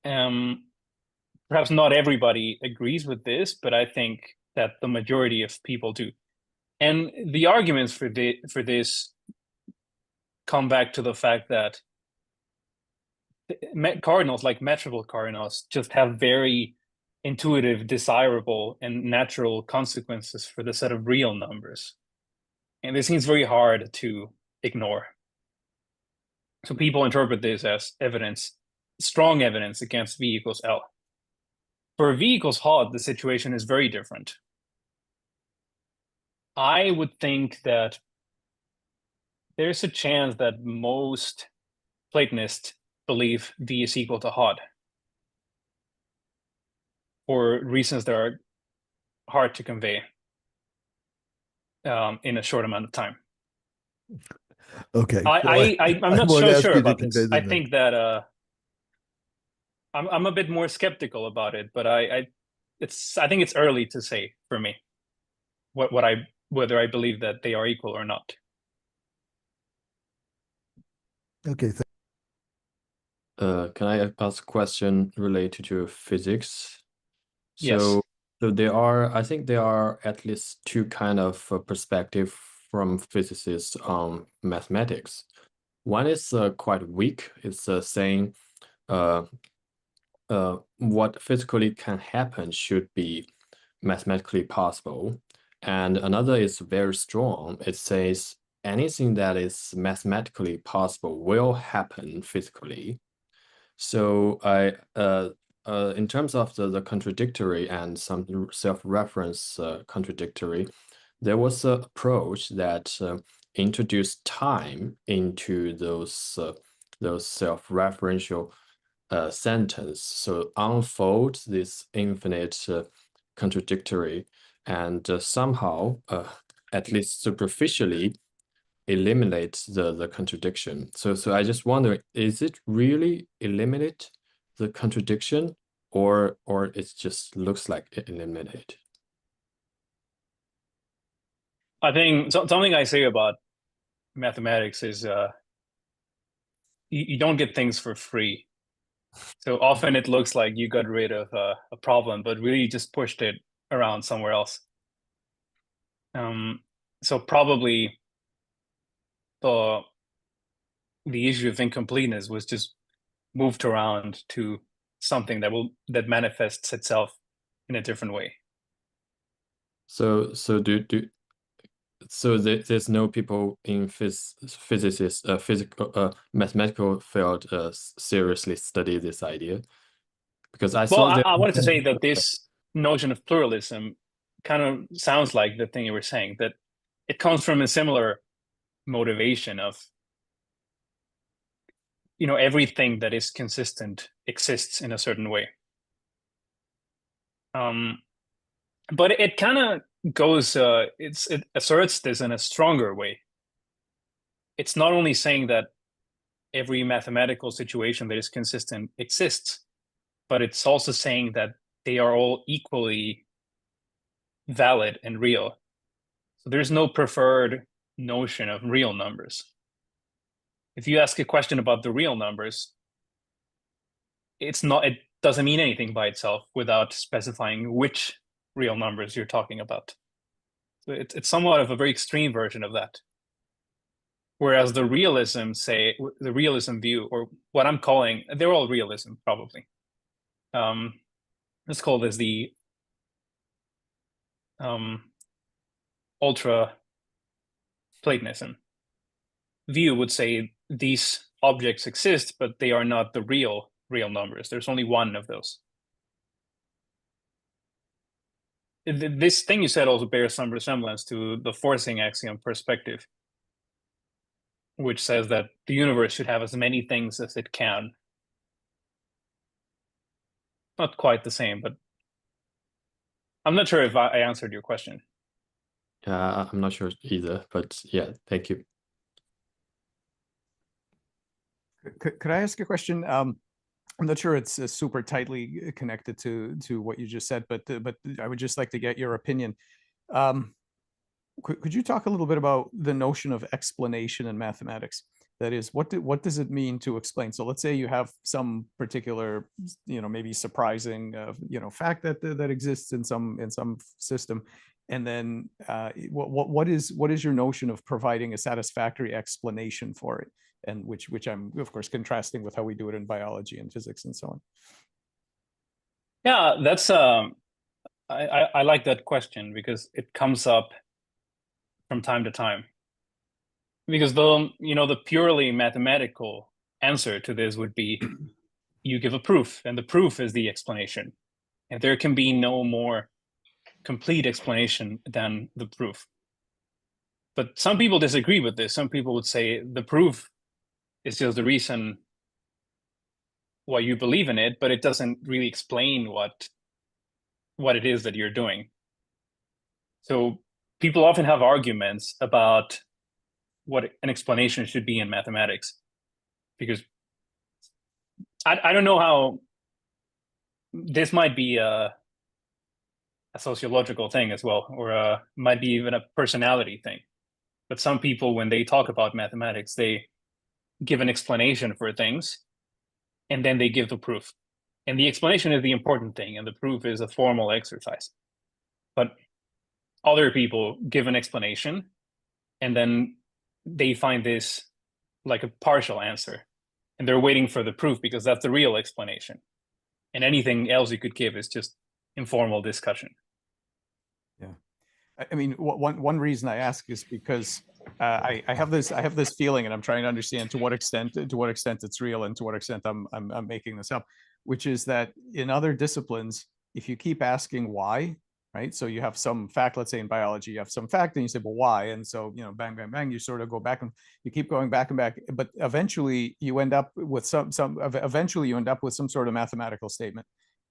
Perhaps not everybody agrees with this, but I think that the majority of people do. And the arguments for this come back to the fact that cardinals, like measurable cardinals, just have very intuitive, desirable, and natural consequences for the set of real numbers. And this seems very hard to ignore. So people interpret this as evidence, strong evidence against V equals L. For V equals Hod, the situation is very different. I would think that there's a chance that most Platonists believe V is equal to Hod for reasons that are hard to convey in a short amount of time. Okay. So I'm not won't so ask sure you to about this. convey I them then. think that I'm a bit more skeptical about it, but I think it's early to say for me whether I believe that they are equal or not. Okay. Can I ask a question related to physics? Yes. So I think there are at least two kind of perspective from physicists on mathematics. One is quite weak. It's saying what physically can happen should be mathematically possible. And another is very strong. It says anything that is mathematically possible will happen physically. So in terms of the contradictory and some self-reference contradictory, there was an approach that introduced time into those self-referential sentence. So unfold this infinite contradictory and somehow, at least superficially, eliminate the contradiction. So I just wonder, is it really eliminate the contradiction, or it just looks like it eliminated? I think something I say about mathematics is you don't get things for free. So often it looks like you got rid of a problem, but really you just pushed it around somewhere else. So probably the issue of incompleteness was just moved around to something that manifests itself in a different way. So there's no people in physicists physical mathematical field seriously study this idea, because I Well, saw I wanted to say that this notion of pluralism kind of sounds like the thing you were saying, that it comes from a similar motivation of, everything that is consistent exists in a certain way. But it kind of goes, it asserts this in a stronger way. It's not only saying that every mathematical situation that is consistent exists, but it's also saying that they are all equally valid and real. So there's no preferred notion of real numbers. If you ask a question about the real numbers, it doesn't mean anything by itself without specifying which real numbers you're talking about. So it's somewhat of a very extreme version of that. Whereas the realism view, or what I'm calling, they're all realism probably. Let's call this the ultra Platonism view would say these objects exist, but they are not the real numbers. There's only one of those. This thing you said also bears some resemblance to the forcing axiom perspective, which says that the universe should have as many things as it can. Not quite the same, but I'm not sure if I answered your question. I'm not sure either, but yeah, thank you. Could I ask a question? I'm not sure it's super tightly connected to what you just said, but I would just like to get your opinion. Could you talk a little bit about the notion of explanation in mathematics? That is, what does it mean to explain? So let's say you have some particular, maybe surprising, fact that exists in some system, and then what is your notion of providing a satisfactory explanation for it? And which I'm of course contrasting with how we do it in biology and physics and so on. Yeah, that's I like that question because it comes up from time to time. Because the purely mathematical answer to this would be you give a proof, and the proof is the explanation. And there can be no more complete explanation than the proof. But some people disagree with this. Some people would say the proof is just the reason why you believe in it, but it doesn't really explain what it is that you're doing. So people often have arguments about what an explanation should be in mathematics, because I don't know how this might be a sociological thing as well, or might be even a personality thing. But some people, when they talk about mathematics, they give an explanation for things, and then they give the proof. And the explanation is the important thing, and the proof is a formal exercise. But other people give an explanation, and then they find this like a partial answer, and they're waiting for the proof because that's the real explanation. And anything else you could give is just informal discussion. Yeah, I mean, one reason I ask is because I have this feeling, and I'm trying to understand to what extent it's real, and to what extent I'm making this up, which is that in other disciplines, if you keep asking why, right? So you have some fact, let's say in biology, you have some fact, and you say, well, why? And so, you know, bang, bang, bang, you sort of go back and you keep going back and back, but eventually you end up with some sort of mathematical statement.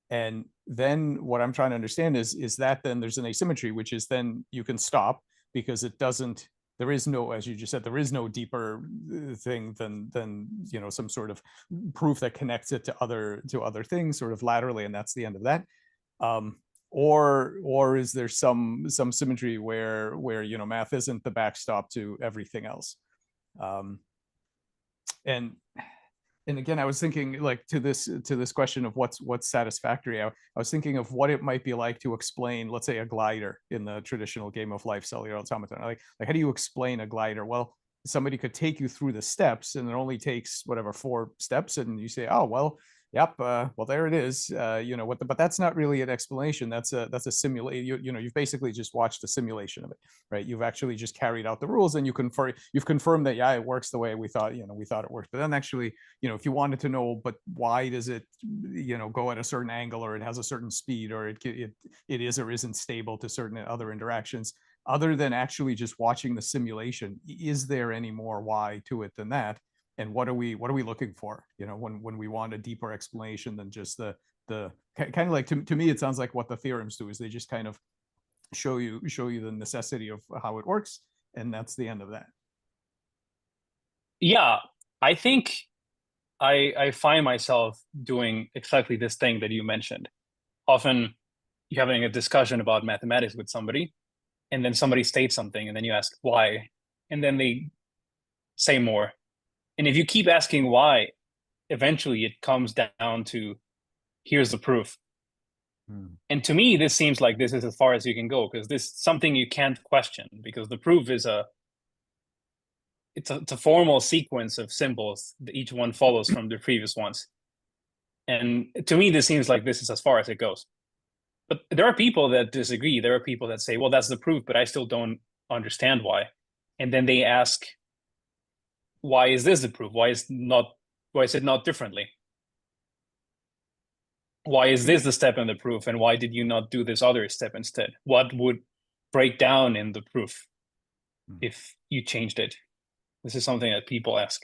And then what I'm trying to understand is that then there's an asymmetry, which is then you can stop because it doesn't, there is no, as you just said, there is no deeper thing than you know, some sort of proof that connects it to other things sort of laterally, and that's the end of that. Or is there some symmetry where you know, math isn't the backstop to everything else? And again, I was thinking, like, to this question of what's satisfactory. I was thinking of what it might be like to explain, let's say, a glider in the traditional game of life, cellular automaton. Like how do you explain a glider? Well, somebody could take you through the steps, and it only takes whatever 4 steps, and you say, oh well, yep, well there it is. You know what? But that's not really an explanation. That's a simulation. You know, you've basically just watched a simulation of it, right? You've actually just carried out the rules, and you've confirmed that, yeah, it works the way we thought it worked. But then actually, you know, if you wanted to know, but why does it, you know, go at a certain angle, or it has a certain speed, or it is or isn't stable to certain other interactions, other than actually just watching the simulation, is there any more why to it than that? And what are we looking for, you know, when we want a deeper explanation than just the kind of like, to me, it sounds like what the theorems do is they just kind of show you the necessity of how it works, and that's the end of that. Yeah, I think I find myself doing exactly this thing that you mentioned. Often you're having a discussion about mathematics with somebody, and then somebody states something, and then you ask why, and then they say more. And if you keep asking why, eventually it comes down to, here's the proof. And to me, this seems like this is as far as you can go, because this is something you can't question, because the proof is it's a formal sequence of symbols that each one follows from the previous ones. And to me, this seems like this is as far as it goes. But there are people that disagree. There are people that say, well, that's the proof, but I still don't understand why. And then they ask, why is this the proof? Why is it not differently? Why is this the step in the proof, and why did you not do this other step instead? What would break down in the proof if you changed it? This is something that people ask.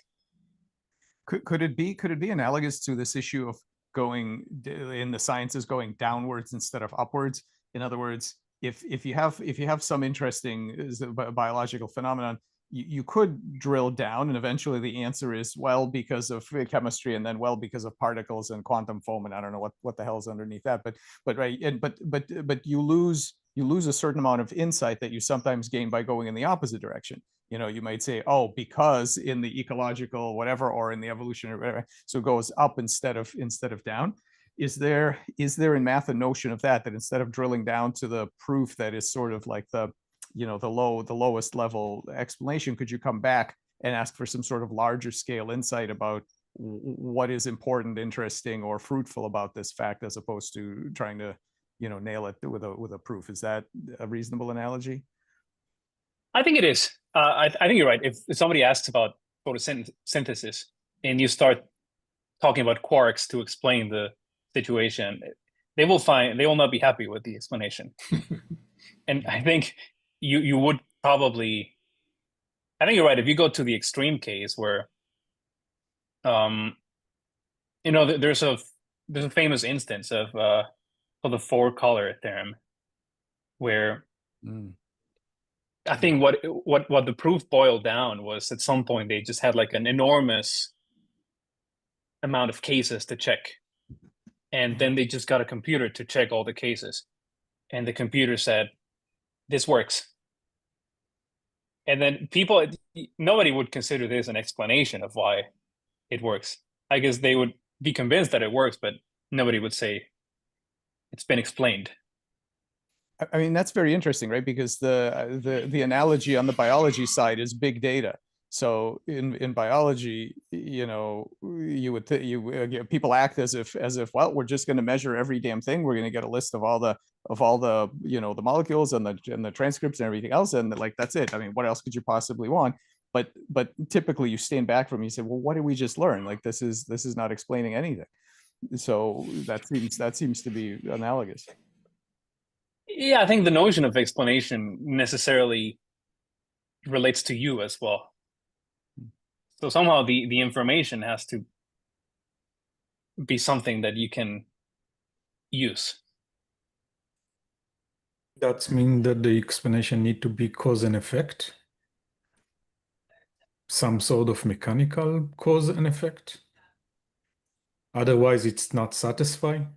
Could it be analogous to this issue of going in the sciences, going downwards instead of upwards? In other words, if you have some interesting biological phenomenon, you could drill down, and eventually the answer is, well, because of chemistry, and then, well, because of particles and quantum foam, and I don't know what the hell is underneath that, but right, and but you lose a certain amount of insight that you sometimes gain by going in the opposite direction. You know, you might say, oh, because in the ecological whatever, or in the evolutionary whatever, so it goes up instead of down. Is there in math a notion of that instead of drilling down to the proof that is sort of like the, you know, the lowest level explanation, could you come back and ask for some sort of larger scale insight about what is important, interesting, or fruitful about this fact, as opposed to trying to, you know, nail it with a proof? Is that a reasonable analogy? I think it is. I think you're right. If somebody asks about photosynthesis and you start talking about quarks to explain the situation, they will not be happy with the explanation. And I think you would probably, I think you're right. If you go to the extreme case where, you know, there's a famous instance of called the 4-color theorem, where I think what the proof boiled down was at some point they just had like an enormous amount of cases to check. And then they just got a computer to check all the cases. And the computer said, this works. And then nobody would consider this an explanation of why it works. I guess they would be convinced that it works, but nobody would say it's been explained. I mean, that's very interesting, right? Because the analogy on the biology side is big data. So in biology, you know, people act as if well, we're just going to measure every damn thing. We're going to get a list of all the you know, the molecules and the transcripts and everything else, and like that's it. I mean, what else could you possibly want? But typically you stand back from it, you say, well, what did we just learn? Like this is not explaining anything. So that seems to be analogous. Yeah, I think the notion of explanation necessarily relates to you as well. So somehow the information has to be something that you can use. That means that the explanation need to be cause and effect, some sort of mechanical cause and effect. Otherwise, it's not satisfying.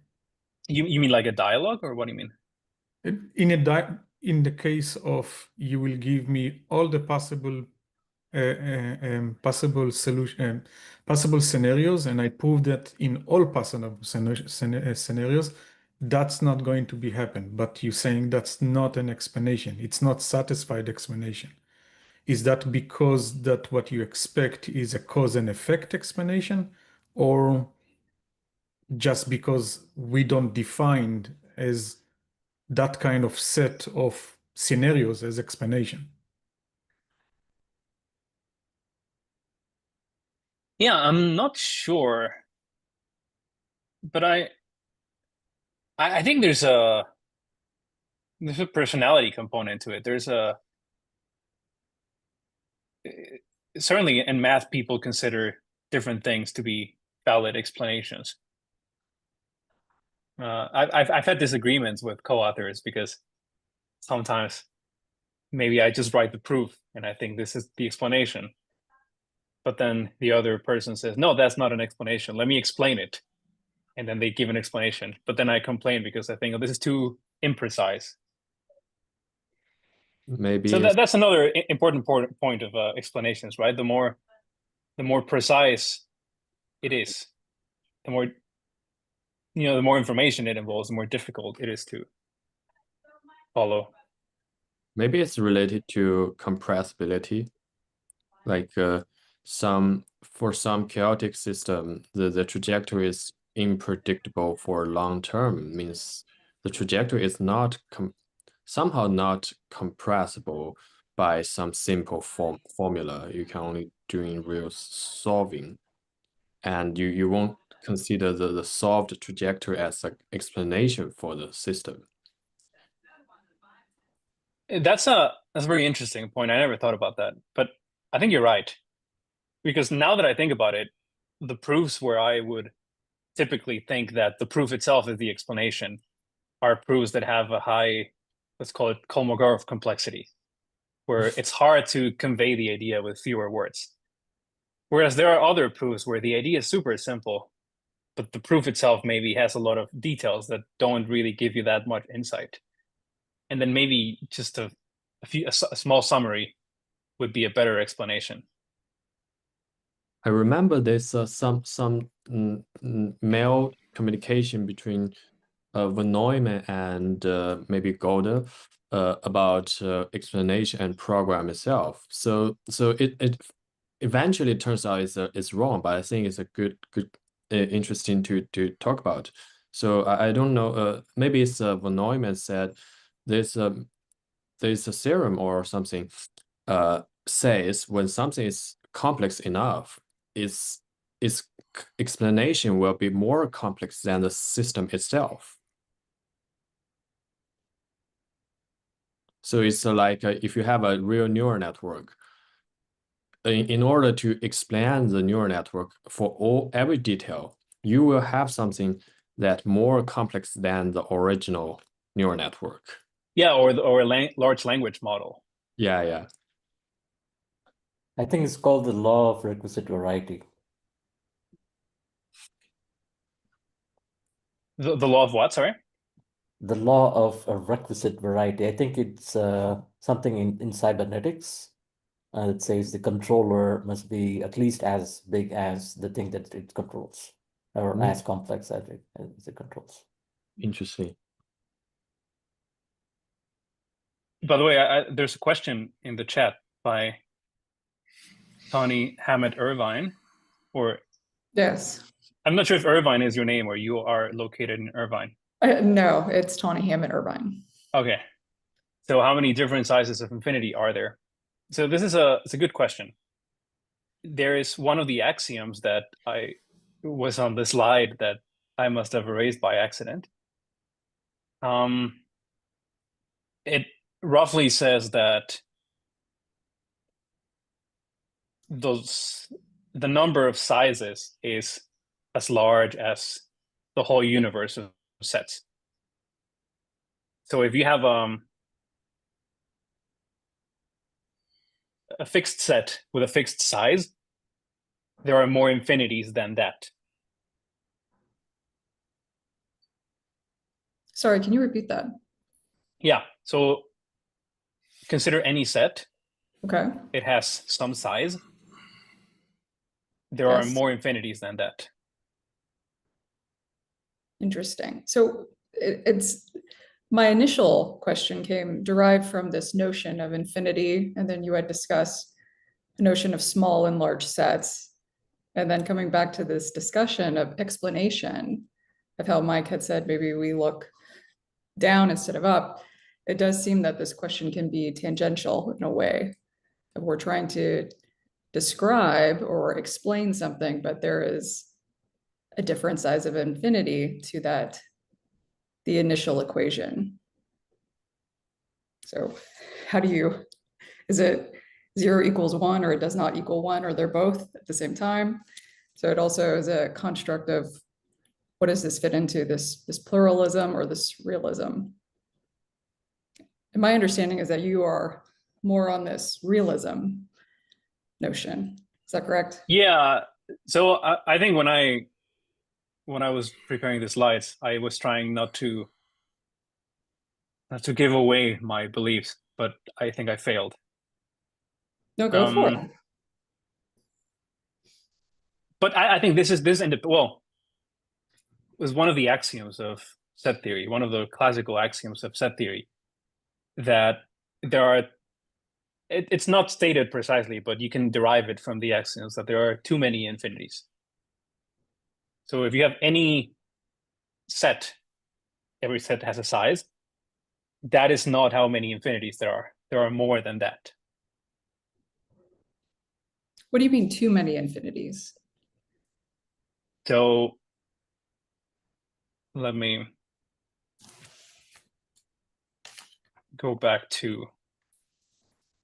You mean like a dialogue, or what do you mean? In the case of you will give me all the possible possible scenarios, and I prove that in all possible scenarios, that's not going to be happen. But you're saying that's not an explanation. It's not satisfied explanation. Is that because that what you expect is a cause and effect explanation, or just because we don't define as that kind of set of scenarios as explanation? Yeah, I'm not sure, but I think there's a personality component to it. There's certainly in math, people consider different things to be valid explanations. I've had disagreements with co-authors because sometimes maybe I just write the proof and I think this is the explanation. But then the other person says, no, that's not an explanation. Let me explain it. And then they give an explanation. But then I complain because I think, oh, this is too imprecise. Maybe So that's another important point of explanations, right? The more precise it is, the more, you know, the more information it involves, the more difficult it is to follow. maybe it's related to compressibility. Like for some chaotic system, the trajectory is unpredictable for long term, means the trajectory is not somehow not compressible by some simple formula. You can only do in real solving, and you won't consider the solved trajectory as an explanation for the system. That's a very interesting point. I never thought about that, but I think you're right. Because now that I think about it, the proofs where I would typically think that the proof itself is the explanation are proofs that have a high, let's call it Kolmogorov complexity, where it's hard to convey the idea with fewer words. Whereas there are other proofs where the idea is super simple, but the proof itself maybe has a lot of details that don't really give you that much insight. And then maybe just a small summary would be a better explanation. I remember there's some mail communication between von Neumann and maybe Golda about explanation and program itself. So it eventually turns out it's wrong, but I think it's a good interesting to talk about. So I don't know. Maybe it's von Neumann said there's a theorem or something says when something is complex enough, its explanation will be more complex than the system itself. So it's like if you have a real neural network, in order to explain the neural network for every detail, you will have something that's more complex than the original neural network. Yeah, or a large language model. Yeah. I think it's called the law of requisite variety. The law of what? Sorry. The law of a requisite variety. I think it's something in cybernetics. It says the controller must be at least as big as the thing that it controls, or as complex as it controls. Interesting. By the way, there's a question in the chat by Tony Hammett Irvine, or Yes. I'm not sure if Irvine is your name or you are located in Irvine. No, it's Tawny Hammett Irvine. Okay. So how many different sizes of infinity are there? So this is it's a good question. There is one of the axioms that I was on the slide that I must have erased by accident. It roughly says that the number of sizes is as large as the whole universe of sets. So if you have a fixed set with a fixed size, there are more infinities than that. Sorry, can you repeat that? Yeah, so consider any set. Okay. It has some size. There are Yes. more infinities than that. Interesting. So it's my initial question came derived from this notion of infinity, and then you had discussed the notion of small and large sets. And then coming back to this discussion of explanation of how Mike had said maybe we look down instead of up, it does seem that this question can be tangential in a way. We're trying to describe or explain something, but there is a different size of infinity to the initial equation. So how do you, is it 0 equals 1 or it does not equal 1, or they're both at the same time? So it also is a construct of what does this fit into, this pluralism or this realism? And my understanding is that you are more on this realism notion. Is that correct? Yeah. So I think when I was preparing the slides, I was trying not to give away my beliefs, but I think I failed. No, go for it. But I think this was one of the axioms of set theory, one of the classical axioms of set theory, that there are, it's not stated precisely, but you can derive it from the axioms that there are too many infinities. So if you have any set, every set has a size, that is not how many infinities there are. There are more than that. What do you mean too many infinities? So let me go back to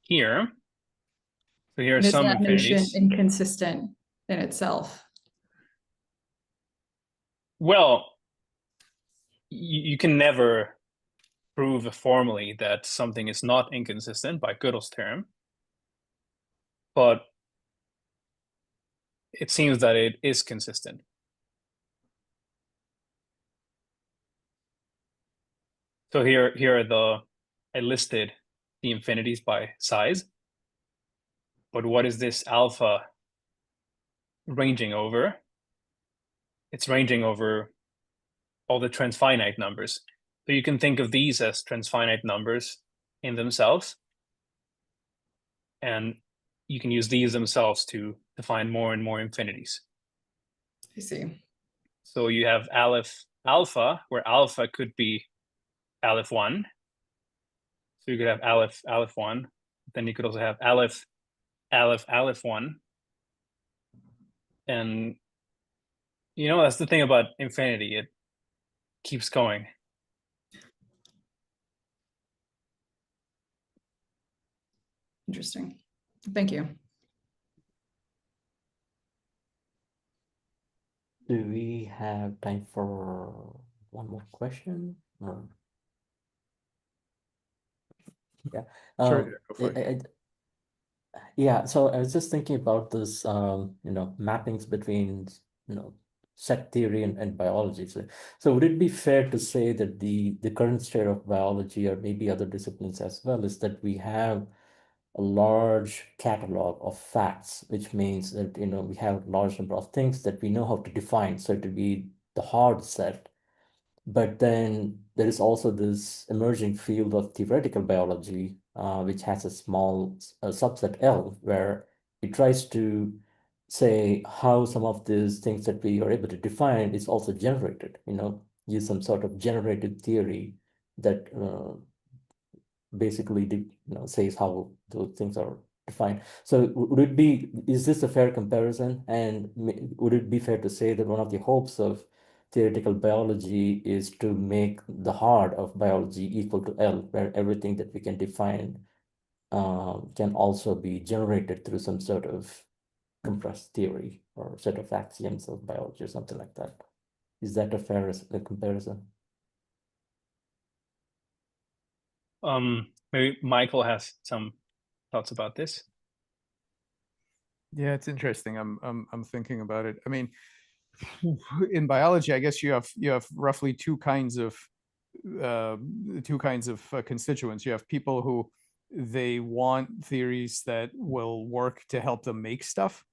here. So here are some infinities. Is that notion inconsistent in itself? Well, you can never prove formally that something is not inconsistent by Gödel's theorem, but it seems that it is consistent. So here are I listed the infinities by size, but what is this alpha ranging over? It's ranging over all the transfinite numbers. So you can think of these as transfinite numbers in themselves, and you can use these themselves to define more and more infinities. I see. So you have Aleph alpha, where alpha could be Aleph 1. So you could have Aleph 1. Then you could also have Aleph 1. And that's the thing about infinity. It keeps going. Interesting. Thank you. Do we have time for one more question? Or... Yeah. Sure, Um, yeah, go for it. Yeah, so I was just thinking about this, mappings between, set theory and biology. So would it be fair to say that the current state of biology, or maybe other disciplines as well, is that we have a large catalog of facts, which means that, we have a large number of things that we know how to define. So it would be the hard set. But then there is also this emerging field of theoretical biology, which has a small subset L, where it tries to say how some of these things that we are able to define is also generated, use some sort of generated theory that basically says how those things are defined. So would it be, is this a fair comparison? And would it be fair to say that one of the hopes of theoretical biology is to make the heart of biology equal to L, where everything that we can define can also be generated through some sort of compressed theory or set of axioms of biology or something like that? Is that a fair comparison? Maybe Michael has some thoughts about this. Yeah, it's interesting. I'm thinking about it. I mean, in biology, I guess you have roughly two kinds of constituents. You have people who they want theories that will work to help them make stuff.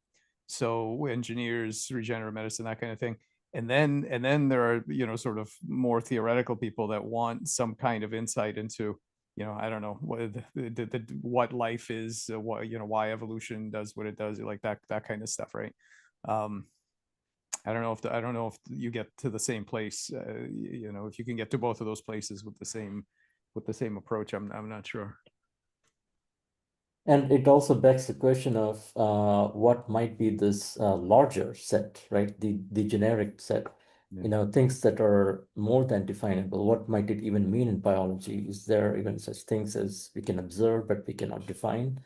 So engineers, regenerative medicine, that kind of thing. And then there are, sort of more theoretical people that want some kind of insight into, I don't know what life is, why evolution does what it does, like that kind of stuff, right? I don't know if you get to the same place, if you can get to both of those places with the same approach. I'm not sure. And it also begs the question of what might be this larger set, right? The generic set, things that are more than definable. What might it even mean in biology? Is there even such things as we can observe, but we cannot define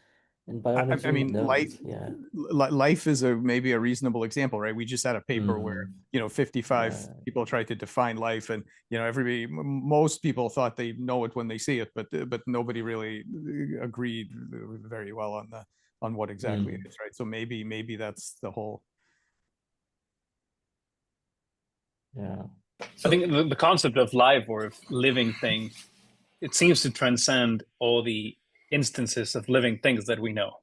in biology? I mean, No, life is maybe a reasonable example, right? We just had a paper where 55 people tried to define life, and most people thought they know it when they see it, but nobody really agreed very well on what exactly it is, right? So maybe that's the whole. Yeah. I think the concept of life or of living thing, it seems to transcend all the instances of living things that we know.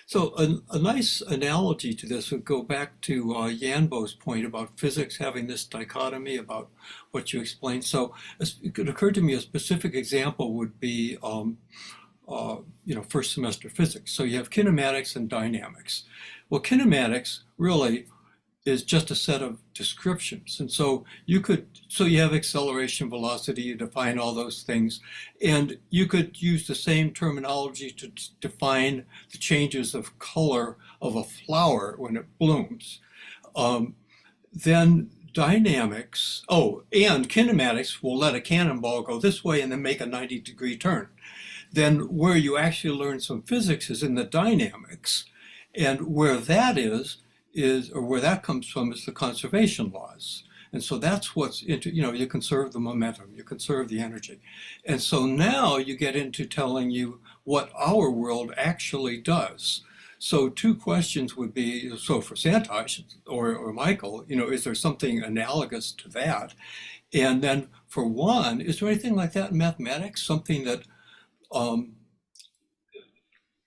So a nice analogy to this would go back to Yanbo's point about physics having this dichotomy about what you explained. So it occurred to me a specific example would be, first semester physics. So you have kinematics and dynamics. Well, kinematics really is just a set of descriptions. And so you have acceleration, velocity, you define all those things. And you could use the same terminology to define the changes of color of a flower when it blooms. Then dynamics, and kinematics will let a cannonball go this way and then make a 90-degree turn. Then where you actually learn some physics is in the dynamics. And where that is or where that comes from is the conservation laws. And so that's what's you conserve the momentum, you conserve the energy. And so now you get into telling you what our world actually does. So two questions would be, so for Santosh or Michael, is there something analogous to that? And then for Juan, is there anything like that in mathematics, something that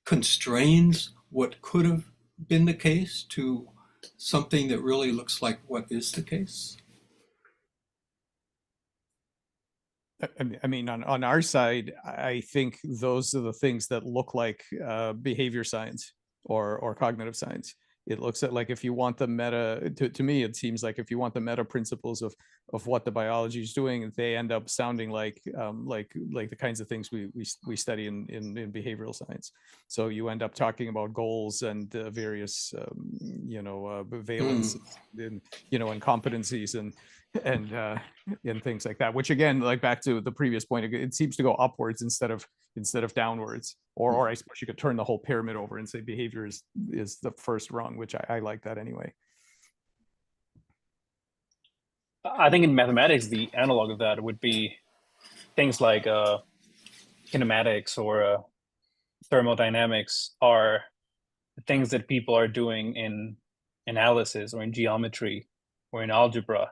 constrains what could have been the case to something that really looks like what is the case? I mean, on our side, I think those are the things that look like behavior science or cognitive science. It looks at, like, if you want the meta, to me, it seems like if you want the meta principles of what the biology is doing, they end up sounding like the kinds of things we study in behavioral science. So you end up talking about goals and various valence and competencies and things like that, which again, like back to the previous point, it seems to go upwards instead of downwards, or I suppose you could turn the whole pyramid over and say behavior is the first rung, which I like that anyway. I think in mathematics, the analog of that would be things like kinematics or thermodynamics are things that people are doing in analysis or in geometry or in algebra.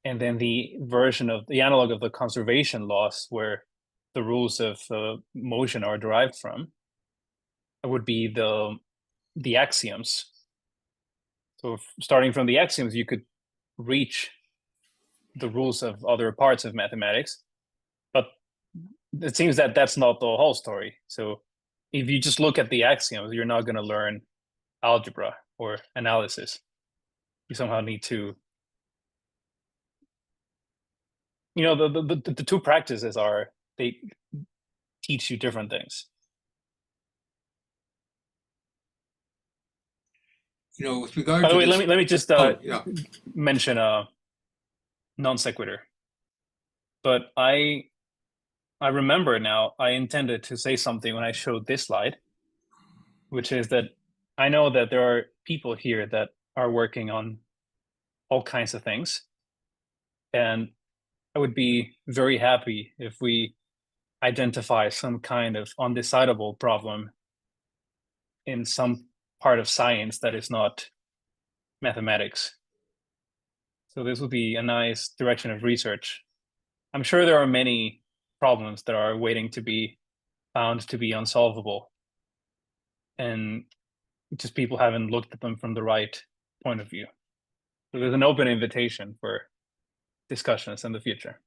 And then the version of the analog of the conservation laws, where the rules of motion are derived from, would be the axioms. So starting from the axioms, you could reach the rules of other parts of mathematics, but it seems that that's not the whole story. So if you just look at the axioms, you're not going to learn algebra or analysis. You somehow need to, you know, the two practices are, they teach you different things. You know, with regard By the to way, this, let me just yeah. mention a non sequitur. But I remember now, I intended to say something when I showed this slide, which is that I know that there are people here that are working on all kinds of things. And I would be very happy if we identify some kind of undecidable problem in some part of science that is not mathematics. So this would be a nice direction of research. I'm sure there are many problems that are waiting to be found to be unsolvable. And just people haven't looked at them from the right point of view. So there's an open invitation for discussions in the future.